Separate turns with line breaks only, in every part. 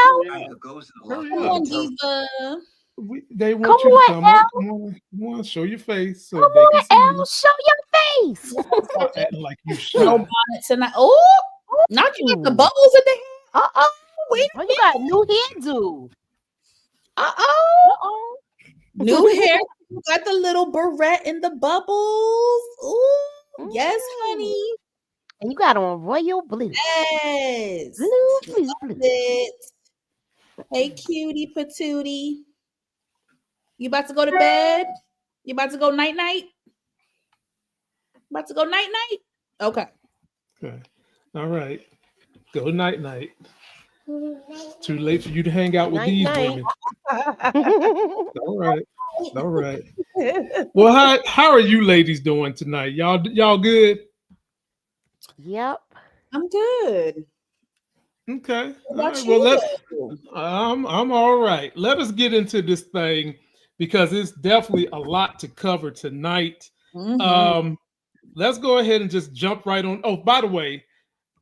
L.
Hurry
Come
up.
on, Diva.
They
Come
want you to
on,
come up.
L.
Come on, show your face so
Come
they can
on,
see
L.
you.
Show your face.
Stop acting like you
No
shy.
bonnet tonight. Oh, not you got the
Ooh.
bubbles in the hair. Uh-oh. Wait a
Oh, you
minute.
got a new hairdo.
Uh-oh.
Uh-oh.
New hair. You got the little barrette in the bubbles. Ooh, yes,
Mm.
honey.
And you got on royal blue.
Yes.
Blue,
Love
blue, blue.
it. Hey, cutie patootie. You about to go to bed? You about to go night-night? About to go night-night? Okay.
Okay. All right. Go night night. Too late for you to hang out with
Night,
these
night.
women. All right. All right. Well, how are you ladies doing tonight? Y'all good?
Yep.
I'm good.
Okay.
What
All
about
right. Well,
you?
I'm all right. Let us get into this thing because it's definitely a lot to cover tonight.
Mhm.
Let's go ahead and just jump right on. Oh, by the way,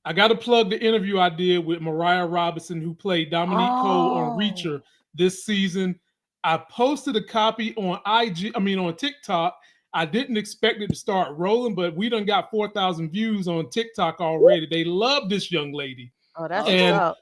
I got to plug the interview I did with Mariah Robinson, who played Dominique Cole on
Oh.
Reacher this season. I posted a copy on on TikTok. I didn't expect it to start rolling, but we done got 4,000 views on TikTok already. They love this young lady.
Oh, that's what's
Okay.
And
up.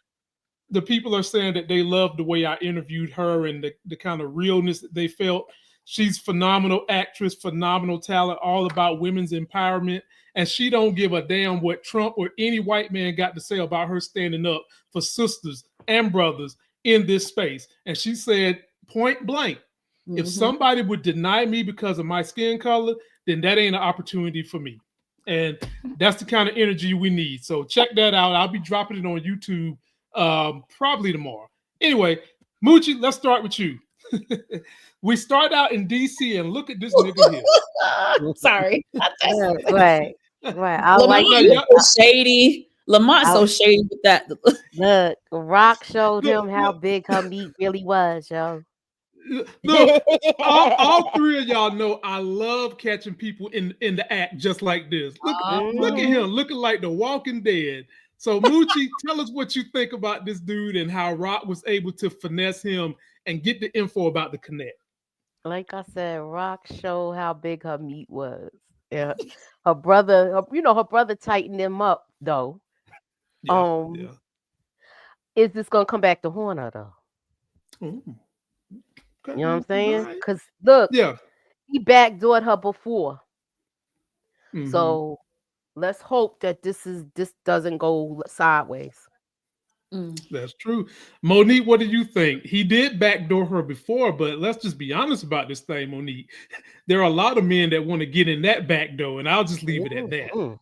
the people are saying that they love the way I interviewed her and the kind of realness that they felt. She's phenomenal actress, phenomenal talent, all about women's empowerment. And she don't give a damn what Trump or any white man got to say about her standing up for sisters and brothers in this space. And she said point blank, if
Mhm.
somebody would deny me because of my skin color, then that ain't an opportunity for me. And that's the kind of energy we need. So check that out. I'll be dropping it on YouTube probably tomorrow. Anyway, Moochie, let's start with you. We start out in DC and look at this nigga here.
Sorry.
Right. I
Lamont,
like
Now,
you
it.
y'all,
so shady. Lamont's
I,
so shady with that.
look, Rock showed
look,
him how
look,
big her meat really was, yo.
look, all three of y'all know I love catching people in the act just like this. Look at
Mhm.
him looking like the Walking Dead. So Moochie, tell us what you think about this dude and how Rock was able to finesse him and get the info about the connect.
Like I said, Rock showed how big her meat was. Yeah. Her brother, her brother tightened him up though.
Yeah,
Um,
yeah.
is this gonna come back to haunt her though?
Oh, okay.
You know what I'm
All
saying?
right.
Cause look,
Yeah.
he backdoored her before.
Mm-hmm.
So let's hope that this doesn't go sideways.
Mm.
That's true. Monique, what do you think? He did backdoor her before, but let's just be honest about this thing, Monique. There are a lot of men that want to get in that back door, and I'll just leave it at that.
Mhm.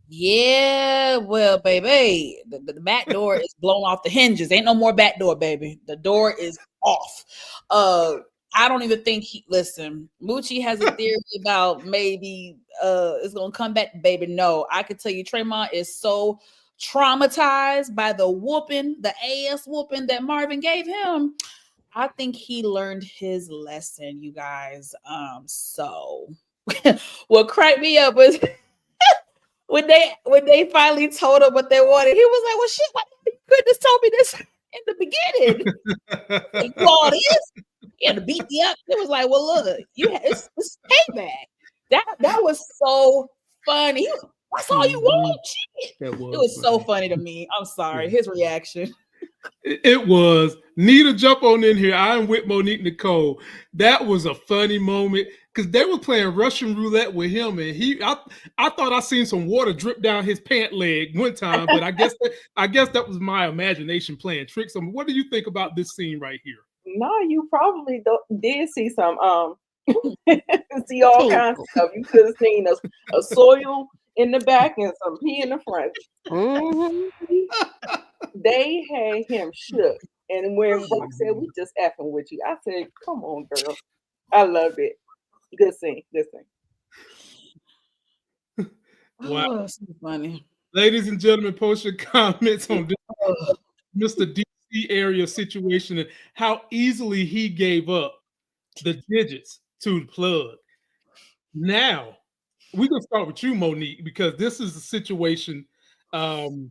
Yeah, well, baby, the back door is blown off the hinges. Ain't no more back door, baby. The door is off. I don't even think listen, Moochie has a theory about maybe it's gonna come back, baby. No, I can tell you Tremont is so traumatized by the whooping, the ass whooping that Marvin gave him. I think he learned his lesson, you guys. So what cracked me up was when they finally told him what they wanted, he was like, "Well, shit, why you couldn't have told me this in the beginning? Like, you all this, you had to beat me up." It was like, "Well, look, it's payback." That was so funny. That's all you
Mhm.
want, shit.
That
It
was
was so
funny.
funny to me. I'm sorry,
Yeah.
his reaction.
It was. Nita, jump on in here. I am with Monique Nicole. That was a funny moment because they were playing Russian roulette with him, and I thought I seen some water drip down his pant leg one time, but I guess that was my imagination playing tricks on me. What do you think about this scene right here?
No, you probably did see some see all kinds of
Tinkle.
stuff. You could have seen a soil in the back and some pee in the front.
Mhm.
They had him shook. And when Rock said, "We just effing with you," I said, "Come on, girl." I loved it. Good scene. Good scene.
Wow.
Oh, that's so funny.
Ladies and gentlemen, post your comments on this
Oh,
Mr. DC area situation and how easily he gave up the digits to the plug. Now, we're gonna start with you, Monique, because this is a situation um,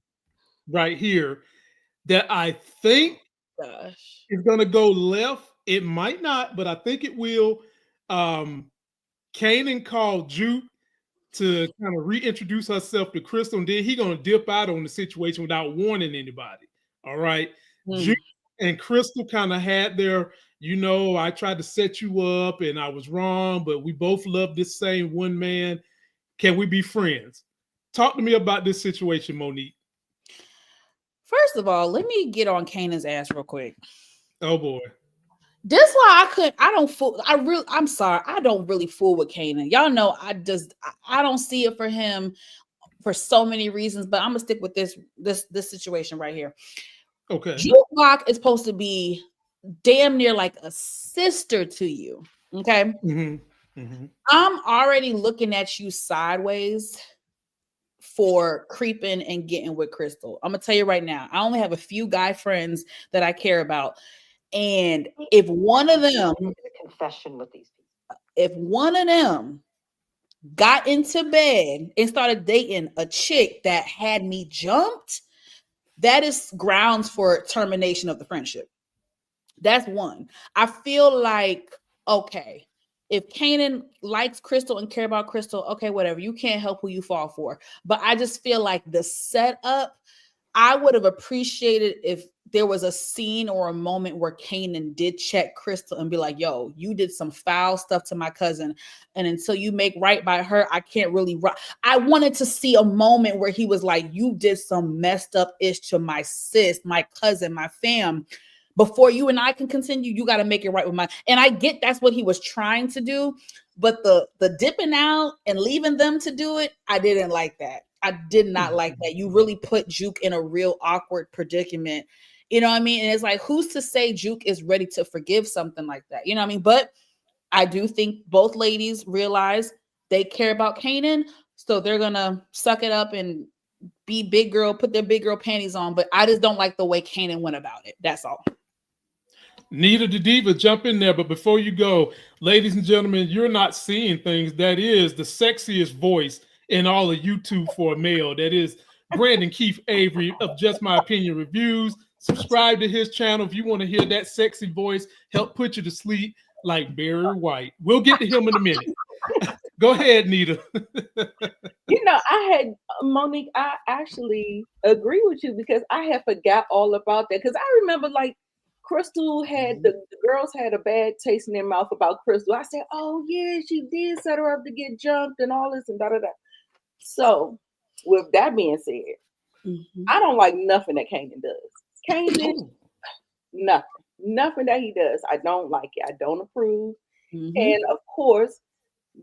right here that I think
gosh.
It's gonna go left. It might not, but I think it will. Um, Kanan called Juke to kind of reintroduce herself to Crystal, and then he gonna dip out on the situation without warning anybody. All right.
Mm.
Juke and Crystal kind of had their, I tried to set you up and I was wrong, but we both love this same one man. Can we be friends? Talk to me about this situation, Monique.
First of all, let me get on Kanan's ass real quick.
Oh boy.
This why I don't fool. I'm sorry. I don't really fool with Kanan. Y'all know I don't see it for him for so many reasons, but I'm gonna stick with this situation right here.
Okay.
Jukebox is supposed to be damn near like a sister to you. Okay.
Mm-hmm. Mm-hmm.
I'm already looking at you sideways for creeping and getting with Crystal. I'm gonna tell you right now, I only have a few guy friends that I care about. And if one of them
confession with these people,
if one of them got into bed and started dating a chick that had me jumped, that is grounds for termination of the friendship. That's one. I feel like, okay, if Kanan likes Crystal and care about Crystal, okay, whatever. You can't help who you fall for. But I just feel like the setup, I would have appreciated if there was a scene or a moment where Kanan did check Crystal and be like, yo, you did some foul stuff to my cousin. And until you make right by her, I can't really I wanted to see a moment where he was like, you did some messed up ish to my sis, my cousin, my fam. Before you and I can continue, you got to make it right with my. And I get that's what he was trying to do. But the dipping out and leaving them to do it, I didn't like that. I did not like that. You really put Juke in a real awkward predicament. You know what I mean? And it's like, who's to say Juke is ready to forgive something like that? You know what I mean? But I do think both ladies realize they care about Kanan. So they're going to suck it up and be big girl, put their big girl panties on. But I just don't like the way Kanan went about it. That's all.
Nita the Diva, jump in there. But before you go, ladies and gentlemen, you're not seeing things. That is the sexiest voice in all of YouTube for a male. That is Brandon Keith Avery of Just My Opinion Reviews. Subscribe to his channel if you want to hear that sexy voice help put you to sleep like Barry White. We'll get to him in a minute. Go ahead, Nita.
I had Monique. I actually agree with you because I had forgot all about that. Because I remember like Crystal had the girls had a bad taste in their mouth about Crystal. I said, "Oh yeah, she did set her up to get jumped and all this and da da da." So, with that being said, I don't like nothing that Kanan does. Kanan, nothing that he does. I don't like it. I don't approve. And of course,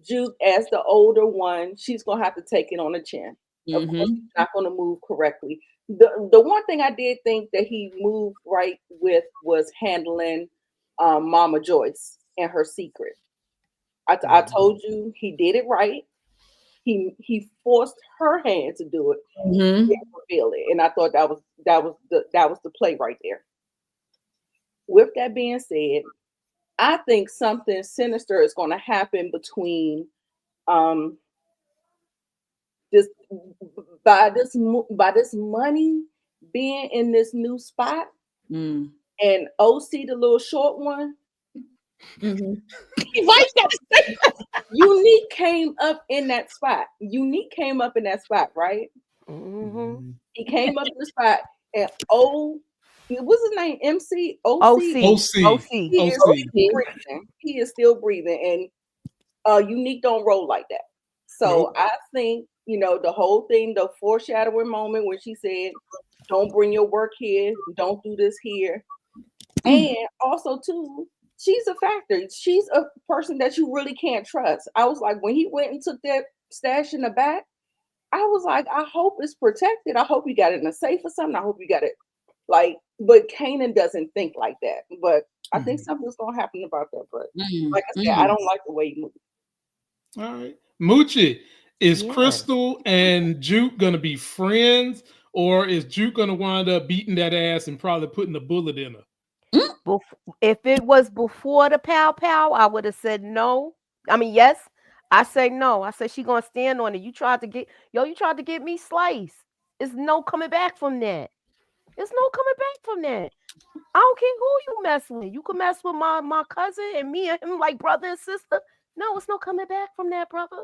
Juke, as the older one, she's gonna have to take it on the chin. Of course, she's not gonna move correctly. The one thing I did think that he moved right with was handling Mama Joyce and her secret. I told you he did it right. He forced her hand to do it and reveal it, and I thought that was the play right there. With that being said, I think something sinister is going to happen between this by this money being in this new spot and OC the little short one. Unique came up in that spot. Right? He came up in the spot and what's his name? MC
OC.
He is still breathing, and Unique don't roll like that. So I think the whole thing, the foreshadowing moment when she said, "Don't bring your work here. Don't do this here," and also too, she's a factor. She's a person that you really can't trust. I was like, when he went and took that stash in the back, I was like, I hope it's protected. I hope you got it in a safe or something. I hope you got it but Kanan doesn't think like that. But I think something's gonna happen about that. But like I said, I don't like the way he moved.
All right. Moochie, is Crystal and Juke gonna be friends, or is Juke gonna wind up beating that ass and probably putting a bullet in her?
If it was before the pow pow, I would have said no. I mean, yes. I say no. I said she gonna stand on it. You tried to get me sliced. There's no coming back from that. There's no coming back from that. I don't care who you mess with. You can mess with my cousin and me and him like brother and sister. No, it's no coming back from that, brother.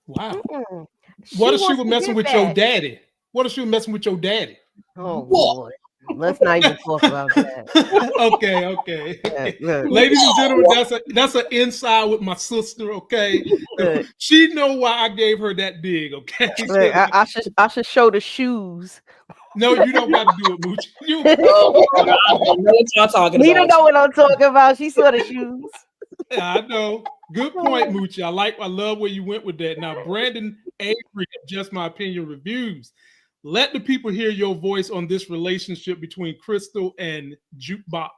Wow.
Mm-mm.
What
She
if she
wants
was
to
messing
get
with your
back.
daddy? What if she was messing with your daddy?
Oh
Whoa,
Lord. Let's not even talk about that.
Okay.
Look,
Ladies and gentlemen,
whoa.
that's an inside with my sister. Okay,
look,
she know why I gave her that dig. Okay,
look, I should show the shoes.
no, you don't got to do it, Mooch. You
Oh, I don't know what y'all talking
Nita
about.
know what I'm talking about. She saw the shoes.
I know. Good point, Moochie. I love where you went with that. Now, Brandon Avery of Just My Opinion Reviews. Let the people hear your voice on this relationship between Crystal and Jukebox.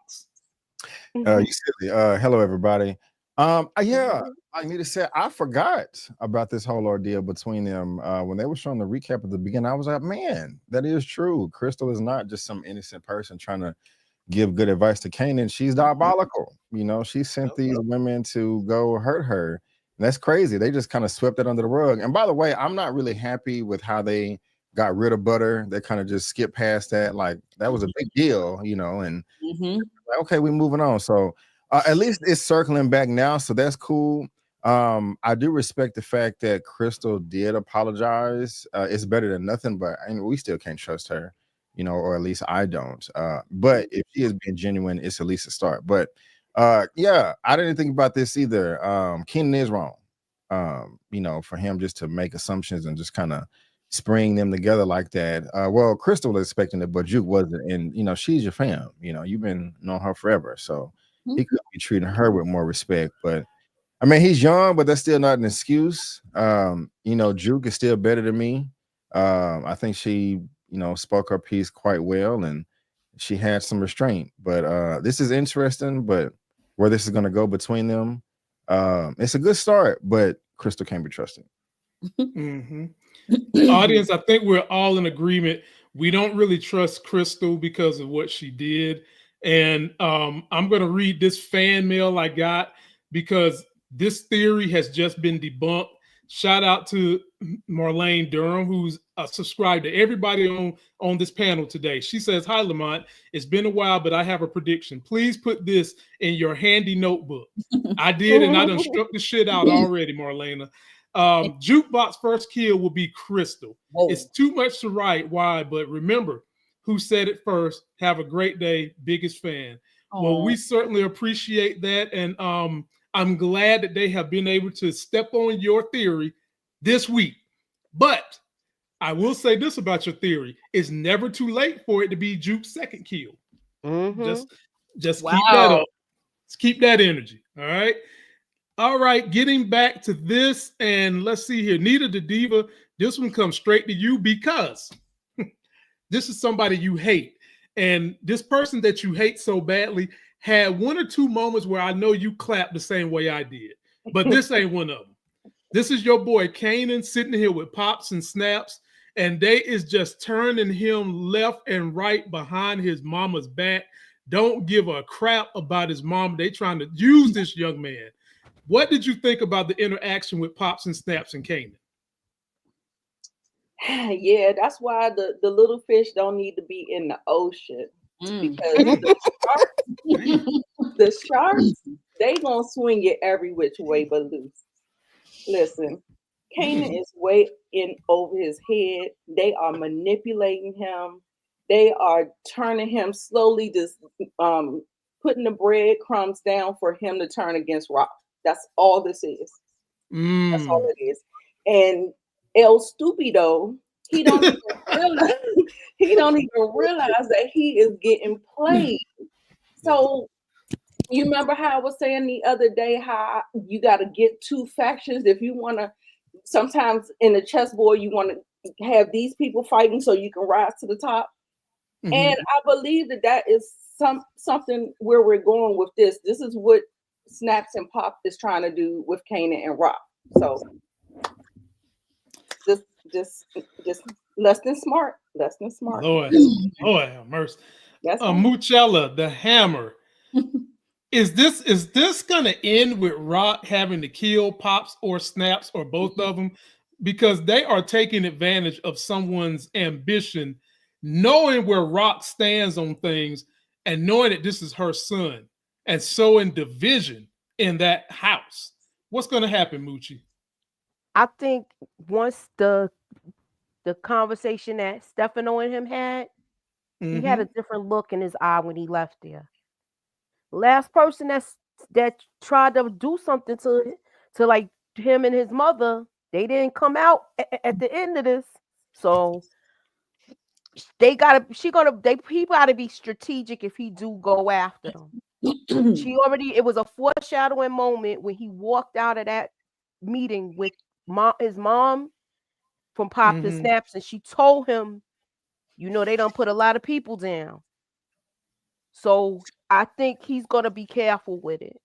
You silly. Hello, everybody. Yeah, I need to say I forgot about this whole ordeal between them. When they were showing the recap at the beginning, I was like, man, that is true. Crystal is not just some innocent person trying to give good advice to Kanan. She's diabolical. You know, she sent these women to go hurt her. And that's crazy. They just kind of swept it under the rug. And by the way, I'm not really happy with how they got rid of Butter. They kind of just skipped past that. Like that was a big deal, you know, and
Mhm.
like, okay, we're moving on. So at least it's circling back now. So that's cool. I do respect the fact that Crystal did apologize. It's better than nothing, but I mean, we still can't trust her, you know, or at least I don't. But if she is being genuine, it's at least a start. But yeah, I didn't think about this either. Kenan is wrong. You know, for him just to make assumptions and just kind of spring them together like that. Well, Crystal was expecting it, but Juke wasn't. And you know, she's your fam. You know, you've been knowing her forever. So he could be treating her with more respect. But I mean, he's young, but that's still not an excuse. You know, Juke is still better than me. I think she, you know, spoke her piece quite well and she had some restraint. But this is interesting, but where this is gonna go between them, it's a good start, but Crystal can't be trusted.
Mm-hmm. Audience, I think we're all in agreement. We don't really trust Crystal because of what she did. And I'm going to read this fan mail I got because this theory has just been debunked. Shout out to Marlene Durham, who's subscribed to everybody on this panel today. She says, "Hi, Lamont. It's been a while, but I have a prediction. Please put this in your handy notebook." I did, and I done struck the shit out already, Marlena. Jukebox first kill will be Crystal.
Whoa.
It's too much to write. Why? But remember who said it first. Have a great day. Biggest fan. Well, we certainly appreciate that. And I'm glad that they have been able to step on your theory this week. But I will say this about your theory. It's never too late for it to be Juke's second kill.
Mm-hmm.
Just
Wow.
keep that up. Just keep that energy. All right. All right, getting back to this, and let's see here. Nita the Diva, this one comes straight to you because this is somebody you hate. And this person that you hate so badly had one or two moments where I know you clapped the same way I did. But this ain't one of them. This is your boy Kanan sitting here with Pops and Snaps, and they is just turning him left and right behind his mama's back. Don't give a crap about his mom. They trying to use this young man. What did you think about the interaction with Pops and Snaps and Kanan?
Yeah, that's why the little fish don't need to be in the ocean because the sharks, they gonna swing it every which way but loose. Listen, Kanan is way in over his head. They are manipulating him. They are turning him slowly, just putting the breadcrumbs down for him to turn against Rock. That's all this is. That's all it is. And El Stupido, he don't even realize he don't even realize that he is getting played. So you remember how I was saying the other day how you got to get two factions if you want to. Sometimes in the chessboard you want to have these people fighting so you can rise to the top.
Mm-hmm.
And I believe that is something where we're going with this. This is what Snaps and Pop is trying to do with Kanan and Rock. So just less than smart.
Lord have mercy.
That's
Muchella, the hammer. Is this gonna end with Rock having to kill Pops or Snaps or both of them? Because they are taking advantage of someone's ambition, knowing where Rock stands on things, and knowing that this is her son and sowing division in that house. What's going to happen, Moochie?
I think once the conversation that Stefano and him had, he had a
Mm-hmm.
different look in his eye when he left there. Last person that tried to do something to like him and his mother, they didn't come out at the end of this. So he gotta be strategic if he do go after them. It was a foreshadowing moment when he walked out of that meeting with his mom from Pop the
Mm-hmm.
Snaps, and she told him, they done put a lot of people down. So I think he's gonna be careful with it.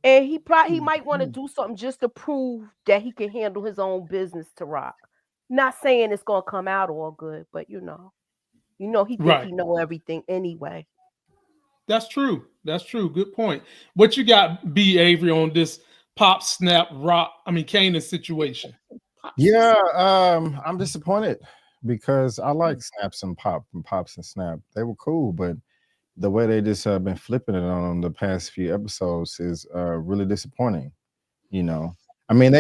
And he might want to do something just to prove that he can handle his own business to Rock. Not saying it's gonna come out all good, but he think
Right.
he know everything anyway.
That's true. That's true. Good point. What you got, B. Avery, on this Pop Snap Kanan situation?
Yeah, I'm disappointed because I like Snaps and Pops and Snap. They were cool, but the way they just been flipping it on them the past few episodes is really disappointing. I mean,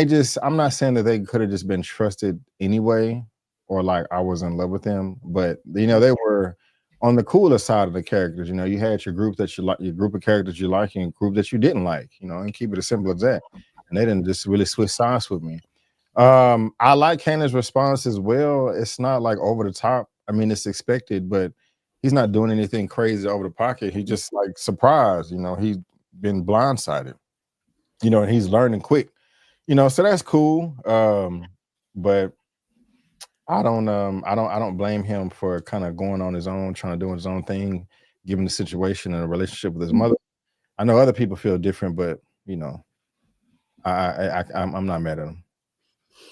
I'm not saying that they could have just been trusted anyway, or like I was in love with them, but they were on the cooler side of the characters. You had your group that you like, your group of characters you like, and group that you didn't like, and keep it as simple as that. And they didn't just really switch sides with me. I like Kanan's response as well. It's not like over the top. I mean, it's expected, but he's not doing anything crazy over the pocket. He just like surprised, he's been blindsided, and he's learning quick, so that's cool. But I don't blame him for kind of going on his own, trying to do his own thing, given the situation and a relationship with his mother. I know other people feel different, but I'm not mad at him.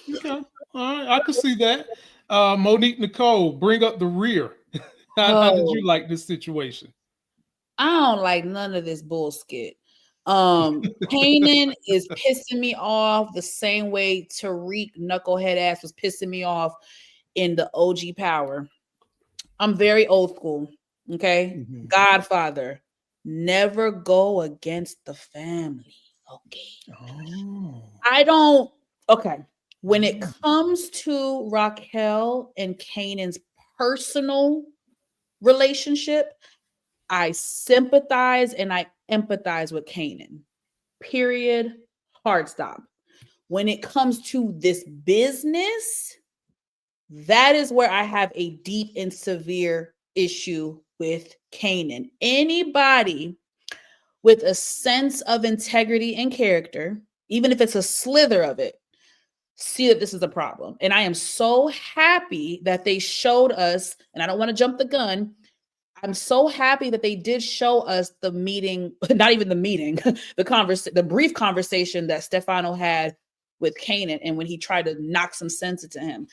Okay. All right. I can see that. Monique Nicole, bring up the rear. How did you like this situation?
I don't like none of this bullshit. Kanan is pissing me off the same way Tariq knucklehead ass was pissing me off in the OG Power. I'm very old school. Okay.
Mhm.
Godfather. Never go against the family. Okay.
Oh.
I don't. Okay. When it comes to Raquel and Kanan's personal relationship, I sympathize and I empathize with Kanan. Period. Hard stop. When it comes to this business, that is where I have a deep and severe issue with Kanan. Anybody with a sense of integrity and character, even if it's a slither of it, see that this is a problem. And I am so happy that they showed us, and I don't want to jump the gun, I'm so happy that they did show us the meeting, not even the meeting, the brief conversation that Stefano had with Kanan, and when he tried to knock some sense into him.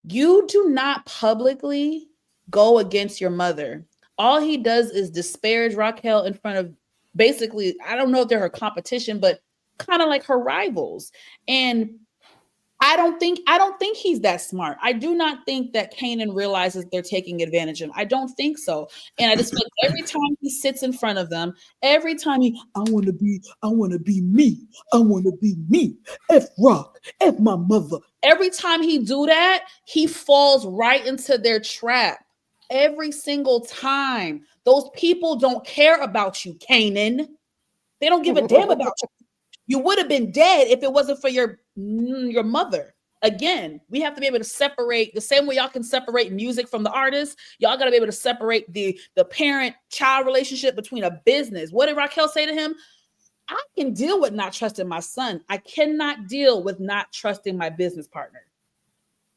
You do not publicly go against your mother. All he does is disparage Raquel in front of, basically, I don't know if they're her competition, but kind of like her rivals. And I don't think he's that smart. I do not think that Kanan realizes they're taking advantage of him. I don't think so. And I just feel like every time he sits in front of them, every time I want to be me. I want to be me. F Rock, F my mother. Every time he do that, he falls right into their trap. Every single time. Those people don't care about you, Kanan. They don't give a damn about you. You would have been dead if it wasn't for your mother. Again, we have to be able to separate the same way y'all can separate music from the artist. Y'all got to be able to separate the parent-child relationship between a business. What did Raquel say to him? I can deal with not trusting my son. I cannot deal with not trusting my business partner.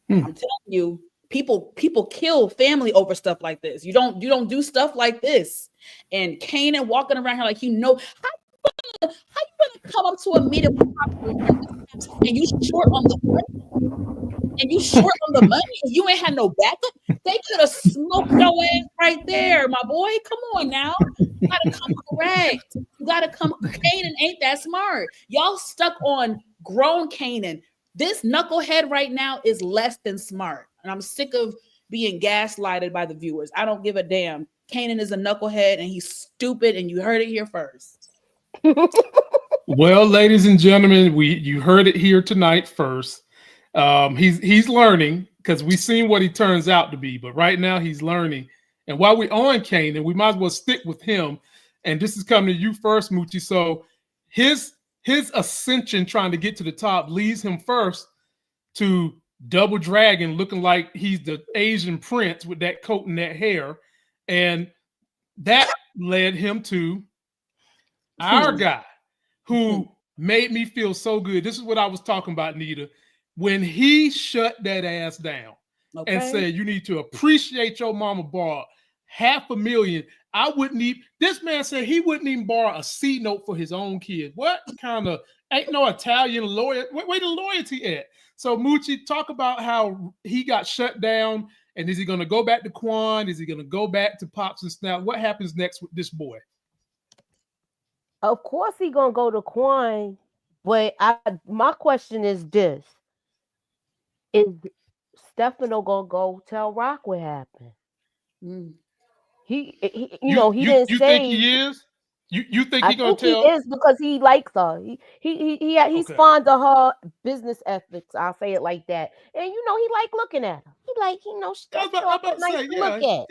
I'm telling you, people kill family over stuff like this. You don't do stuff like this. And Kanan walking around here like how you gonna come up to a meeting and you short on the money and you ain't had no backup? They could have smoked your ass right there, my boy. Come on now. You gotta come correct. You gotta come. Kanan ain't that smart. Y'all stuck on grown Kanan. This knucklehead right now is less than smart. And I'm sick of being gaslighted by the viewers. I don't give a damn. Kanan is a knucklehead and he's stupid, and you heard it here first.
Well, ladies and gentlemen, you heard it here tonight first. He's learning, because we've seen what he turns out to be, but right now he's learning. And while we're on Kanan, we might as well stick with him. And this is coming to you first, Moochie. So his ascension, trying to get to the top, leads him first to Double Dragon, looking like he's the Asian prince with that coat and that hair, and that led him to our guy, who made me feel so good. This is what I was talking about, Nita. When he shut that ass down and said, you need to appreciate your mama borrowed $500,000. I wouldn't even, this man said he wouldn't even borrow a C note for his own kid. What kind of, ain't no Italian lawyer, where the loyalty at? So Moochie, talk about how he got shut down, and is he going to go back to Quan? Is he going to go back to Pops and Snap? What happens next with this boy?
Of course he gonna go to Quan, but my question is this: is Stefano gonna go tell Rock what happened? He didn't
you
say.
Think he is? You think
I
he gonna
think
tell?
he is, because he likes her. He's fond of her business ethics. I'll say it like that. And he like looking at her. He like, she's nice to look at.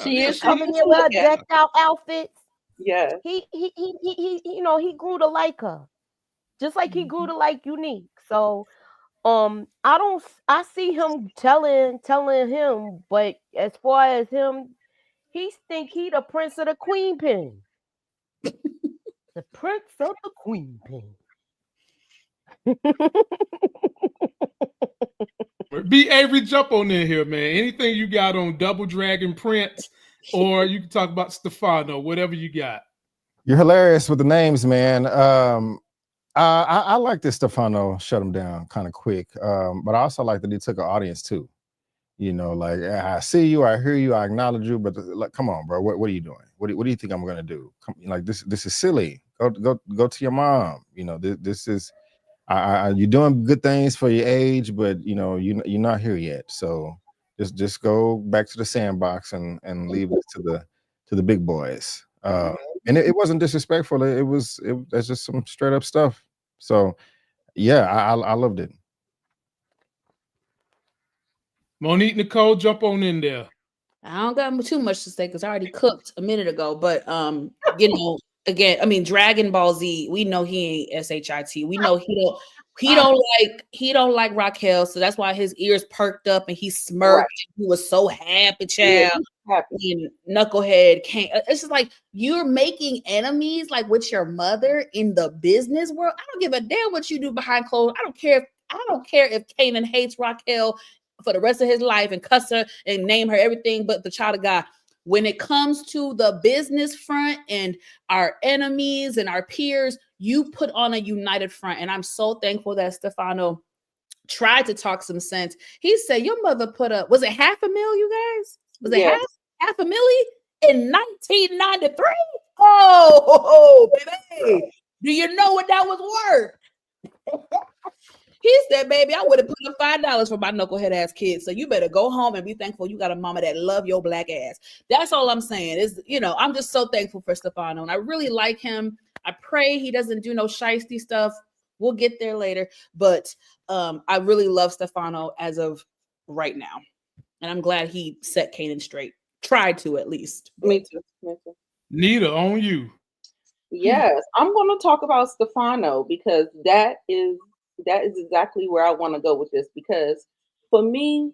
She is
coming
cute
in
to
with her
look at.
decked out outfits.
Yeah.
He he grew to like her, just like he grew to like Unique. So I see him telling him, but as far as him, he think he the prince of the queen pin. The prince of the queen pin.
Be Avery, jump on in here, man. Anything you got on Double Dragon Prince, or you can talk about Stefano, whatever you got.
You're hilarious with the names, man. I like that Stefano shut him down kind of quick, but I also like that he took an audience too. Like, I see you, I hear you, I acknowledge you, but like, come on, bro, what are you doing? What do you think I'm gonna do? Like, this is silly. Go to your mom. This is you're doing good things for your age, but you're not here yet. So just go back to the sandbox and leave it to the big boys. And it wasn't disrespectful. That's just some straight up stuff. So yeah, I loved it.
Monique Nicole, jump on in there.
I don't got too much to say because I already cooked a minute ago. But again, I mean, Dragon Ball Z. We know he ain't SHIT. We know he don't like Raquel, so that's why his ears perked up and he smirked. Right. He was so happy, child. Yeah, and Knucklehead can't. It's just like, you're making enemies like with your mother in the business world. I don't give a damn what you do behind closed. I don't care if Kanan hates Raquel for the rest of his life and cuss her and name her everything but the child of God. When it comes to the business front and our enemies and our peers, you put on a united front. And I'm so thankful that Stefano tried to talk some sense. He said, your mother put up, was it $500,000, you guys? Was it $500,000 in 1993? Oh, baby. Do you know what that was worth? He said, baby, I would have put up $5 for my knucklehead ass kids. So you better go home and be thankful you got a mama that love your black ass. That's all I'm saying is, I'm just so thankful for Stefano. And I really like him. I pray he doesn't do no shiesty stuff. We'll get there later. But I really love Stefano as of right now. And I'm glad he set Kanan straight. Tried to, at least.
Me too.
Nita, on you.
Yes, I'm going to talk about Stefano because that is exactly where I want to go with this, because for me,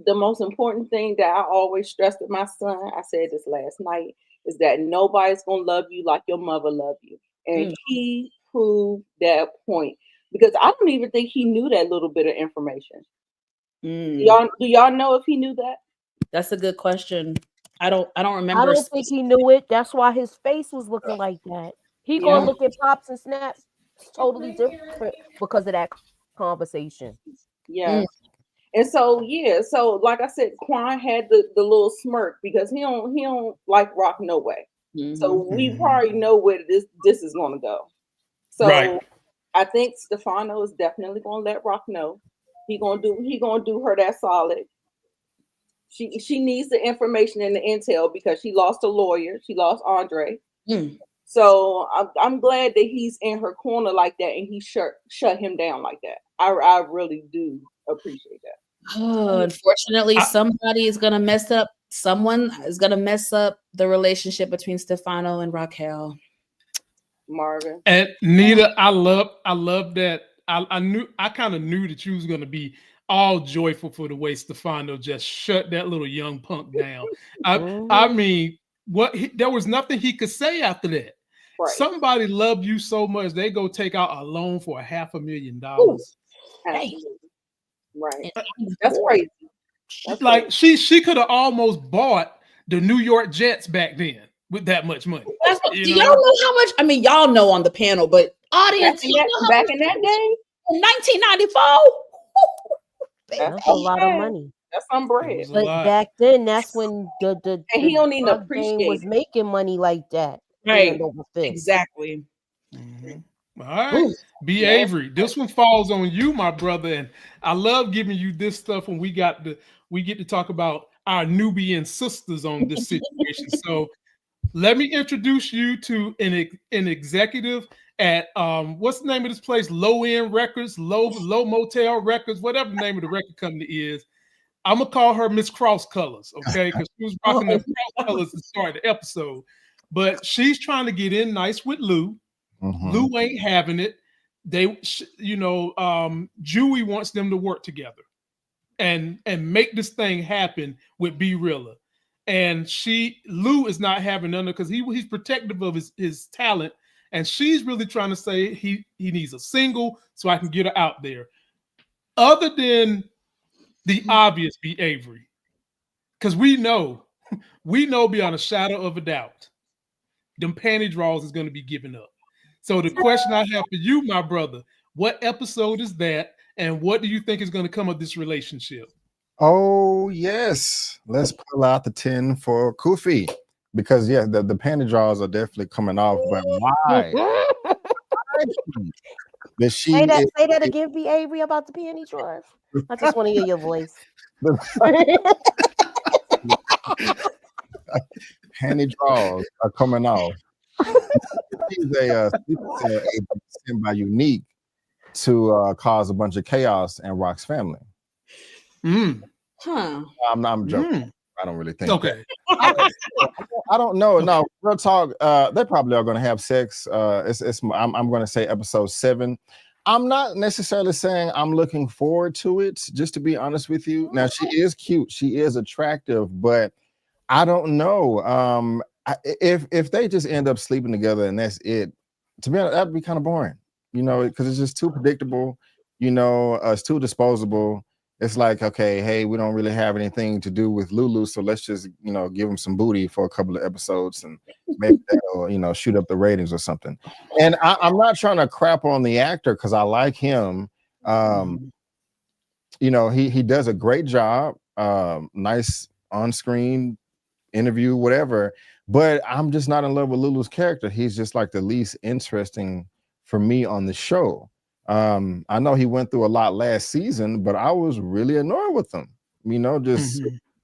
the most important thing that I always stressed with my son, I said this last night, is that nobody's going to love you like your mother loved you. And he proved that point, because I don't even think he knew that little bit of information. Do y'all know if he knew that?
That's a good question. I don't remember.
I don't think he knew it. That's why his face was looking like that. He gonna look at Pops and Snaps totally different because of that conversation.
Yeah. And so like I said, Quan had the little smirk because he don't like Rock no way. So we probably know where this is gonna go. So I think Stefano is definitely gonna let Rock know. He gonna do her that solid. She needs the information and the intel because she lost a lawyer. She lost Andre.
Mm.
So I'm glad that he's in her corner like that, and he shut him down like that. I really do appreciate that.
Oh, unfortunately, somebody is gonna mess up. Someone is gonna mess up the relationship between Stefano and Raquel.
Marvin
and Nita, I love that. I kind of knew that you was gonna be all joyful for the way Stefano just shut that little young punk down. I mean, there was nothing he could say after that.
Right.
Somebody loved you so much they go take out a loan for $500,000.
Absolutely. Right. That's crazy. That's
like she could have almost bought the New York Jets back then with that much money.
Do y'all know how much? I mean, y'all know on the panel, but audience,
back in that day,
in 1994,
that's a lot of money.
That's some bread.
But back then, that's when the
and he don't even
drug
appreciate
game was making money like that.
Right.
Fist.
Exactly.
All right. B. Avery, this one falls on you, my brother. And I love giving you this stuff when we get to talk about our Nubian sisters on this situation. So let me introduce you to an executive at what's the name of this place? Low End Records, Low Motel Records, whatever the name of the record company is. I'm gonna call her Miss Cross Colors, okay? Because she was rocking the Cross Colors to start the episode. But she's trying to get in nice with Lou. Lou ain't having it. Jewy wants them to work together and make this thing happen with B Rilla. And Lou is not having none because he's protective of his talent. And she's really trying to say he needs a single so I can get her out there. Other than the obvious B. Avery, because we know beyond a shadow of a doubt, them panty draws is going to be given up. So the question I have for you, my brother, what episode is that? And what do you think is going to come of this relationship?
Oh, yes. Let's pull out the 10 for Kofi. Because, yeah, the panty draws are definitely coming off. But why?
Say that again, B. Avery, about the panty draws. I just want to hear your voice.
Panty draws are coming off. She's a sent by Unique to cause a bunch of chaos in Rock's family. I'm joking. I don't really think.
Okay.
I don't know. No, real talk. They probably are going to have sex. I'm going to say episode 7. I'm not necessarily saying I'm looking forward to it. Just to be honest with you. Now she is cute. She is attractive, but I don't know. If they just end up sleeping together and that's it, to be honest, that'd be kind of boring, because it's just too predictable, it's too disposable. It's like, okay, hey, we don't really have anything to do with Lulu, so let's just, give him some booty for a couple of episodes and maybe that'll, shoot up the ratings or something. And I'm not trying to crap on the actor because I like him. He does a great job, nice on-screen interview, whatever. But I'm just not in love with Lulu's character. He's just like the least interesting for me on the show. I know he went through a lot last season, but I was really annoyed with him. Just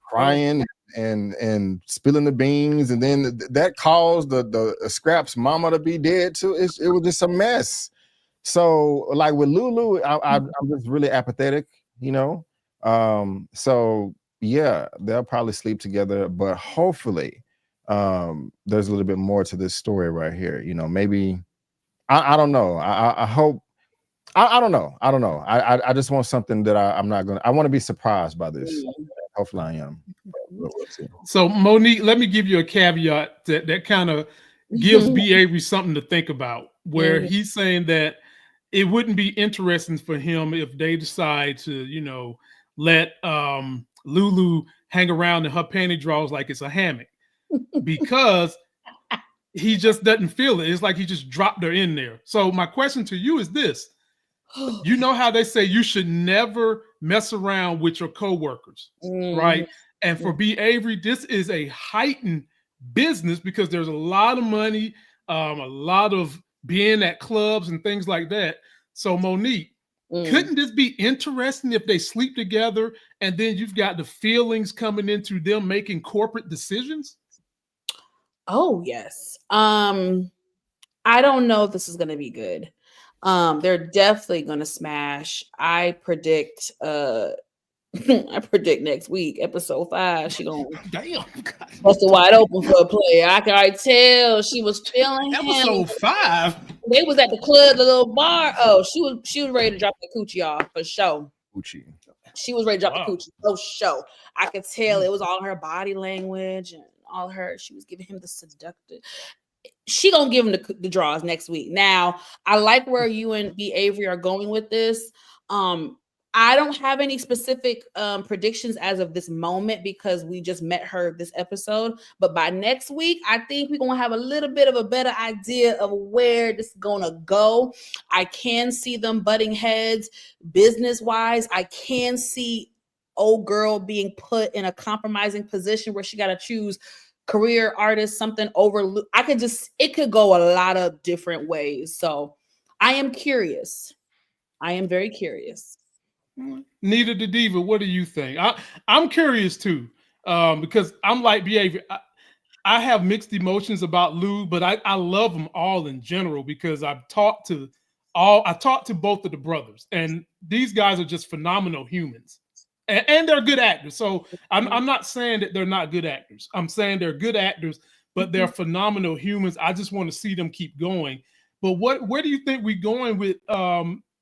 crying and spilling the beans, and then that caused the Scrap's mama to be dead too. It was just a mess. So, like with Lulu, I'm just really apathetic. So yeah, they'll probably sleep together, but hopefully. There's a little bit more to this story right here. Maybe I don't know. I hope I don't know. I just want something that I want to be surprised by this. Hopefully I am. We'll see.
So Monique, let me give you a caveat that kind of gives B. Avery something to think about, where he's saying that it wouldn't be interesting for him if they decide to, let Lulu hang around in her panty draws like it's a hammock. Because he just doesn't feel it. It's like he just dropped her in there. So my question to you is this. You know how they say you should never mess around with your coworkers, right? And for B. Avery, this is a heightened business because there's a lot of money, a lot of being at clubs and things like that. So Monique, Couldn't this be interesting if they sleep together and then you've got the feelings coming into them making corporate decisions?
Oh yes. I don't know if this is gonna be good. They're definitely gonna smash. I predict I predict next week, episode 5, she gonna
Damn.
bust it wide open for a player. I can already tell she was feeling him.
Episode 5.
They was at the club, the little bar. Oh, she was ready to drop the coochie off for sure.
Gucci.
She was ready to drop
Wow.
the coochie for sure. I could tell it was all her body language and all her. She was giving him the seductive. She gonna give him the draws next week. Now, I like where you and B Avery are going with this. I don't have any specific predictions as of this moment because we just met her this episode. But by next week, I think we're gonna have a little bit of a better idea of where this is gonna go. I can see them butting heads business-wise. I can see old girl being put in a compromising position where she got to choose career artist, something over. It could go a lot of different ways. So I am curious. I am very curious.
Nita the Diva, what do you think? I'm curious too, because I'm like behavior. I have mixed emotions about Lou, but I love them all in general because I talked to both of the brothers, and these guys are just phenomenal humans, and they're good actors. So I'm not saying that they're not good actors. I'm saying they're good actors, but they're phenomenal humans. I just want to see them keep going. But where do you think we're going with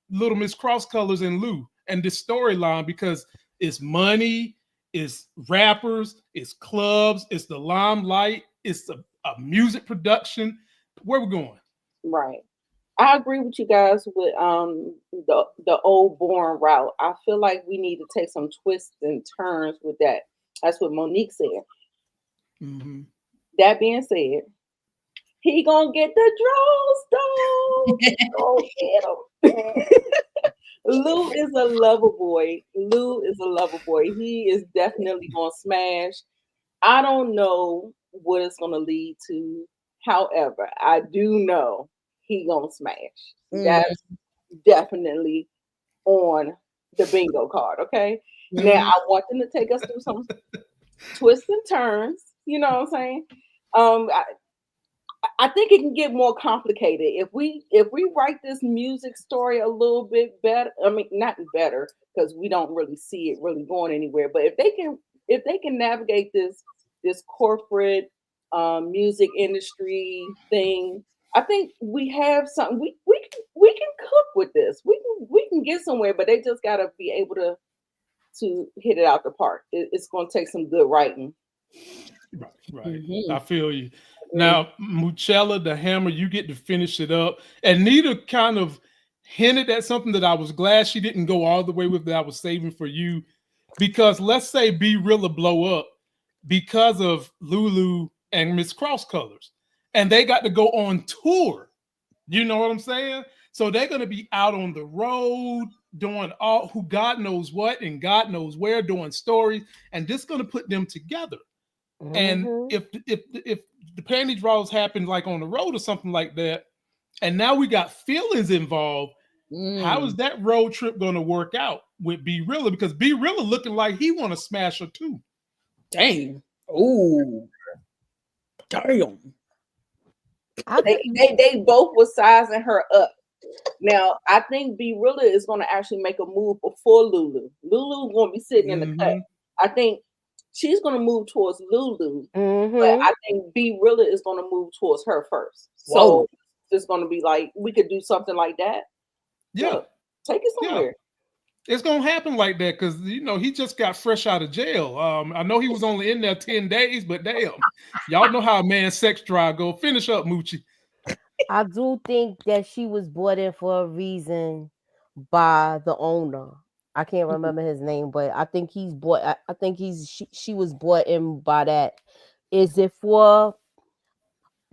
Little Miss Cross Colors and Lou and this storyline? Because it's money, it's rappers, it's clubs, it's the limelight, it's a music production. Where we going?
Right. I agree with you guys with the old born route. I feel like we need to take some twists and turns with that. That's what Monique said.
Mm-hmm.
That being said, he gonna get the draws though. Go get him. Lou is a lover boy. Lou is a lover boy. He is definitely gonna smash. I don't know what it's gonna lead to. However, I do know he gonna smash. That's definitely on the bingo card. Okay. Now I want them to take us through some twists and turns. You know what I'm saying? I think it can get more complicated if we write this music story a little bit better. I mean, not better because we don't really see it really going anywhere. But if they can navigate this corporate music industry thing, I think we have something. We can cook with this. We can get somewhere, but they just gotta be able to hit it out the park. It's gonna take some good writing.
Right. Mm-hmm. I feel you. Now, Muchella, the Hammer, you get to finish it up. And Nita kind of hinted at something that I was glad she didn't go all the way with that I was saving for you. Because let's say Be Real blow up because of Lulu and Miss Cross Colors. And they got to go on tour. You know what I'm saying? So they're going to be out on the road doing all who God knows what and God knows where, doing stories. And this is going to put them together. Mm-hmm. And if the panty draws happen like on the road or something like that, and now we got feelings involved, how is that road trip going to work out with B Rilla? Because B Rilla looking like he want to smash her too.
Dang. Oh. Damn.
They both were sizing her up. Now I think B Rilla is going to actually make a move before Lulu. Lulu's going to be sitting in the cut. I think she's going to move towards Lulu, but I think B Rilla is going to move towards her first. So it's going to be like, we could do something like that.
Yeah.
Look, take it somewhere.
Yeah. It's going to happen like that because, he just got fresh out of jail. I know he was only in there 10 days, but damn, y'all know how a man's sex drive go. Finish up, Moochie.
I do think that she was brought in for a reason by the owner. I can't remember his name, but I think she was brought in by that. Is it for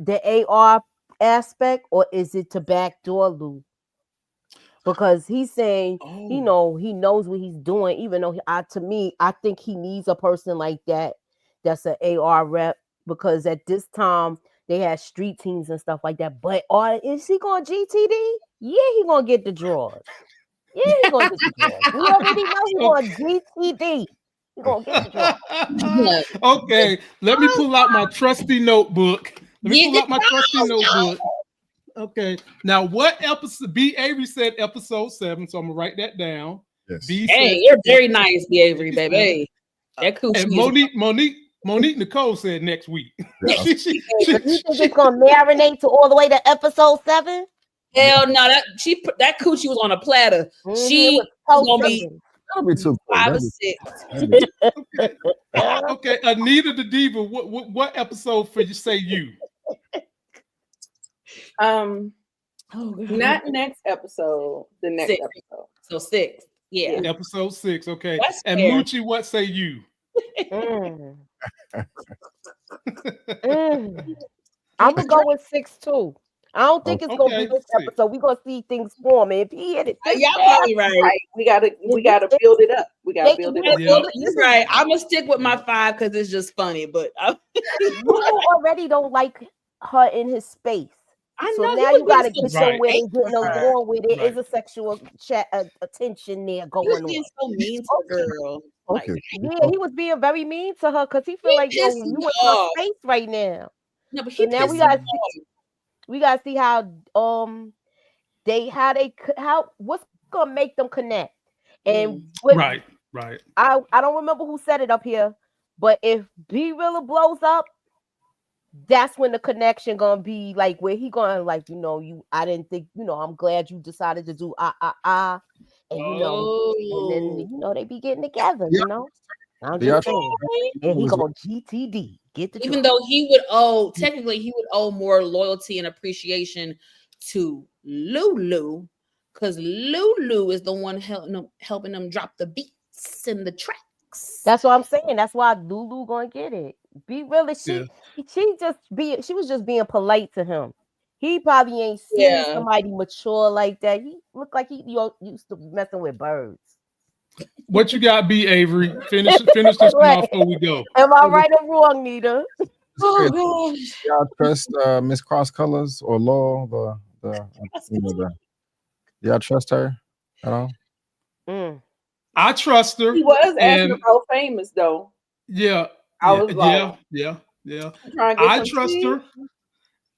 the AR aspect or is it to backdoor Lou? Because he's saying, he knows what he's doing, even though I think he needs a person like that that's an AR rep, because at this time they had street teams and stuff like that. But is he going GTD? Yeah, he gonna get the draws. Yeah, he gonna get the job. We already know he going GTD. He gonna get the job.
Yeah.
Okay, let me pull out my trusty notebook. Let me
Get
pull
the
out my trusty notebook. Okay, now what episode? B. Avery said episode 7, so I'm gonna write that down.
Yes.
B
Hey,
said,
you're very nice, B. Avery, baby. That coochie
and
is
Monique Nicole said next week.
Yeah.
You think it's gonna marinate to all the way to episode 7?
hell no. That coochie was on a platter. She
It
was
was
gonna be
That'll be too quick.
5 or
That'll
6.
be-
Okay, Anita the Diva, what episode for you say you?
Um,
Oh, God.
not next episode. The next
6.
episode.
So 6. Yeah.
Episode 6, okay.
That's
And
fair.
Moochie, what say you?
Mm. I'm gonna go with 6 too. I don't think it's gonna be
Okay,
this
6.
episode. We're gonna see things forming. If he hit it,
Y'all probably right.
Right. We gotta build it up. We gotta build it up.
Yeah.
You're right. I'm gonna stick with my 5 because it's just funny. But
you already don't like her in his space.
I
So
know
now
he
you
was
gotta
being
get
so
somewhere
mean
and getting
to her.
along with it.
Right.
Is a sexual attention there
He was
going
being
on.
so mean to the girl. Like,
Okay.
Yeah, he was being very mean to her because he feel
He
like yo,
pissed
you
me
in her
off.
space right now.
no, but
So
he
now
pissed
we
me
gotta
off.
we gotta see how what's gonna make them connect. And what
Right.
I don't remember who said it up here, but if B Rilla blows up, that's when the connection gonna be like where he gonna like, I didn't think, I'm glad you decided to do and and then they be getting together, I'm
Yeah.
just saying. And he gonna GTD, get the
Even
job.
though he would owe more loyalty and appreciation to Lulu, because Lulu is the one helping them drop the beats and the tracks.
That's what I'm saying. That's why Lulu gonna get it. Be really
Yeah.
she was just being polite to him. He probably ain't seen
Yeah.
somebody mature like that. He looked like he used to be messing with birds.
What you got, B. Avery? Finish this one
Right.
off before we go.
Am I right or wrong, Nita?
Oh gosh.
Y'all trust Miss Cross Colors or Laurel? Y'all trust her at all?
I trust her.
He was asking
and
about famous though.
yeah,
I was like,
yeah.
trying to get
I
some
trust
tea.
her,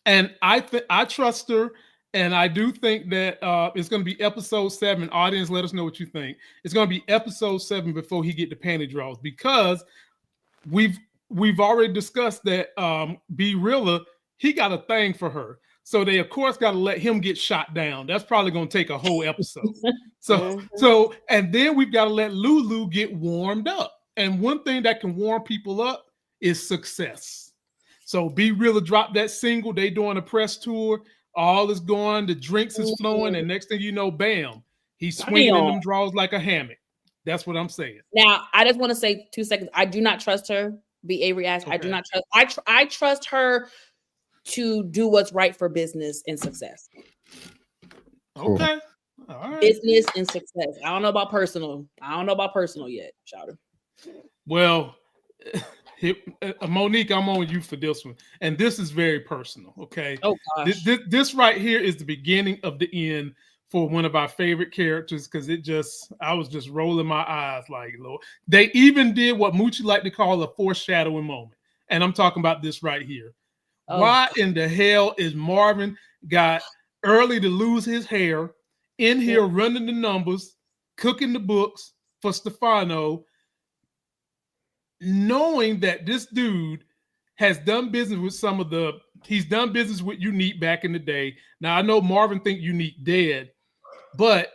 and I trust her, and I do think that it's going to be episode 7. Audience, let us know what you think. It's going to be episode 7 before he get the panty draws, because we've already discussed that B Rilla, he got a thing for her. So they, of course, got to let him get shot down. That's probably going to take a whole episode. So, and then we've got to let Lulu get warmed up. And one thing that can warm people up is success. So B Rilla dropped that single. They doing a press tour. All is going. The drinks is flowing. And next thing you know, bam, he's swinging in them draws like a hammock. That's what I'm saying.
Now, I just want to say 2 seconds. I do not trust her. B. Avery asked. I do not trust. I trust her to do what's right for business and success.
Okay. All right.
Business and success. I don't know about personal. Yet, Shouter.
Well, Monique, I'm on you for this one. And this is very personal, okay?
Oh, gosh.
This right here is the beginning of the end for one of our favorite characters, because I was just rolling my eyes like, Lord. They even did what Moochie like to call a foreshadowing moment. And I'm talking about this right here.
Oh.
Why in the hell is Marvin got early to lose his hair in here running the numbers, cooking the books for Stefano, knowing that this dude has done business with he's done business with Unique back in the day. Now, I know Marvin think Unique dead, but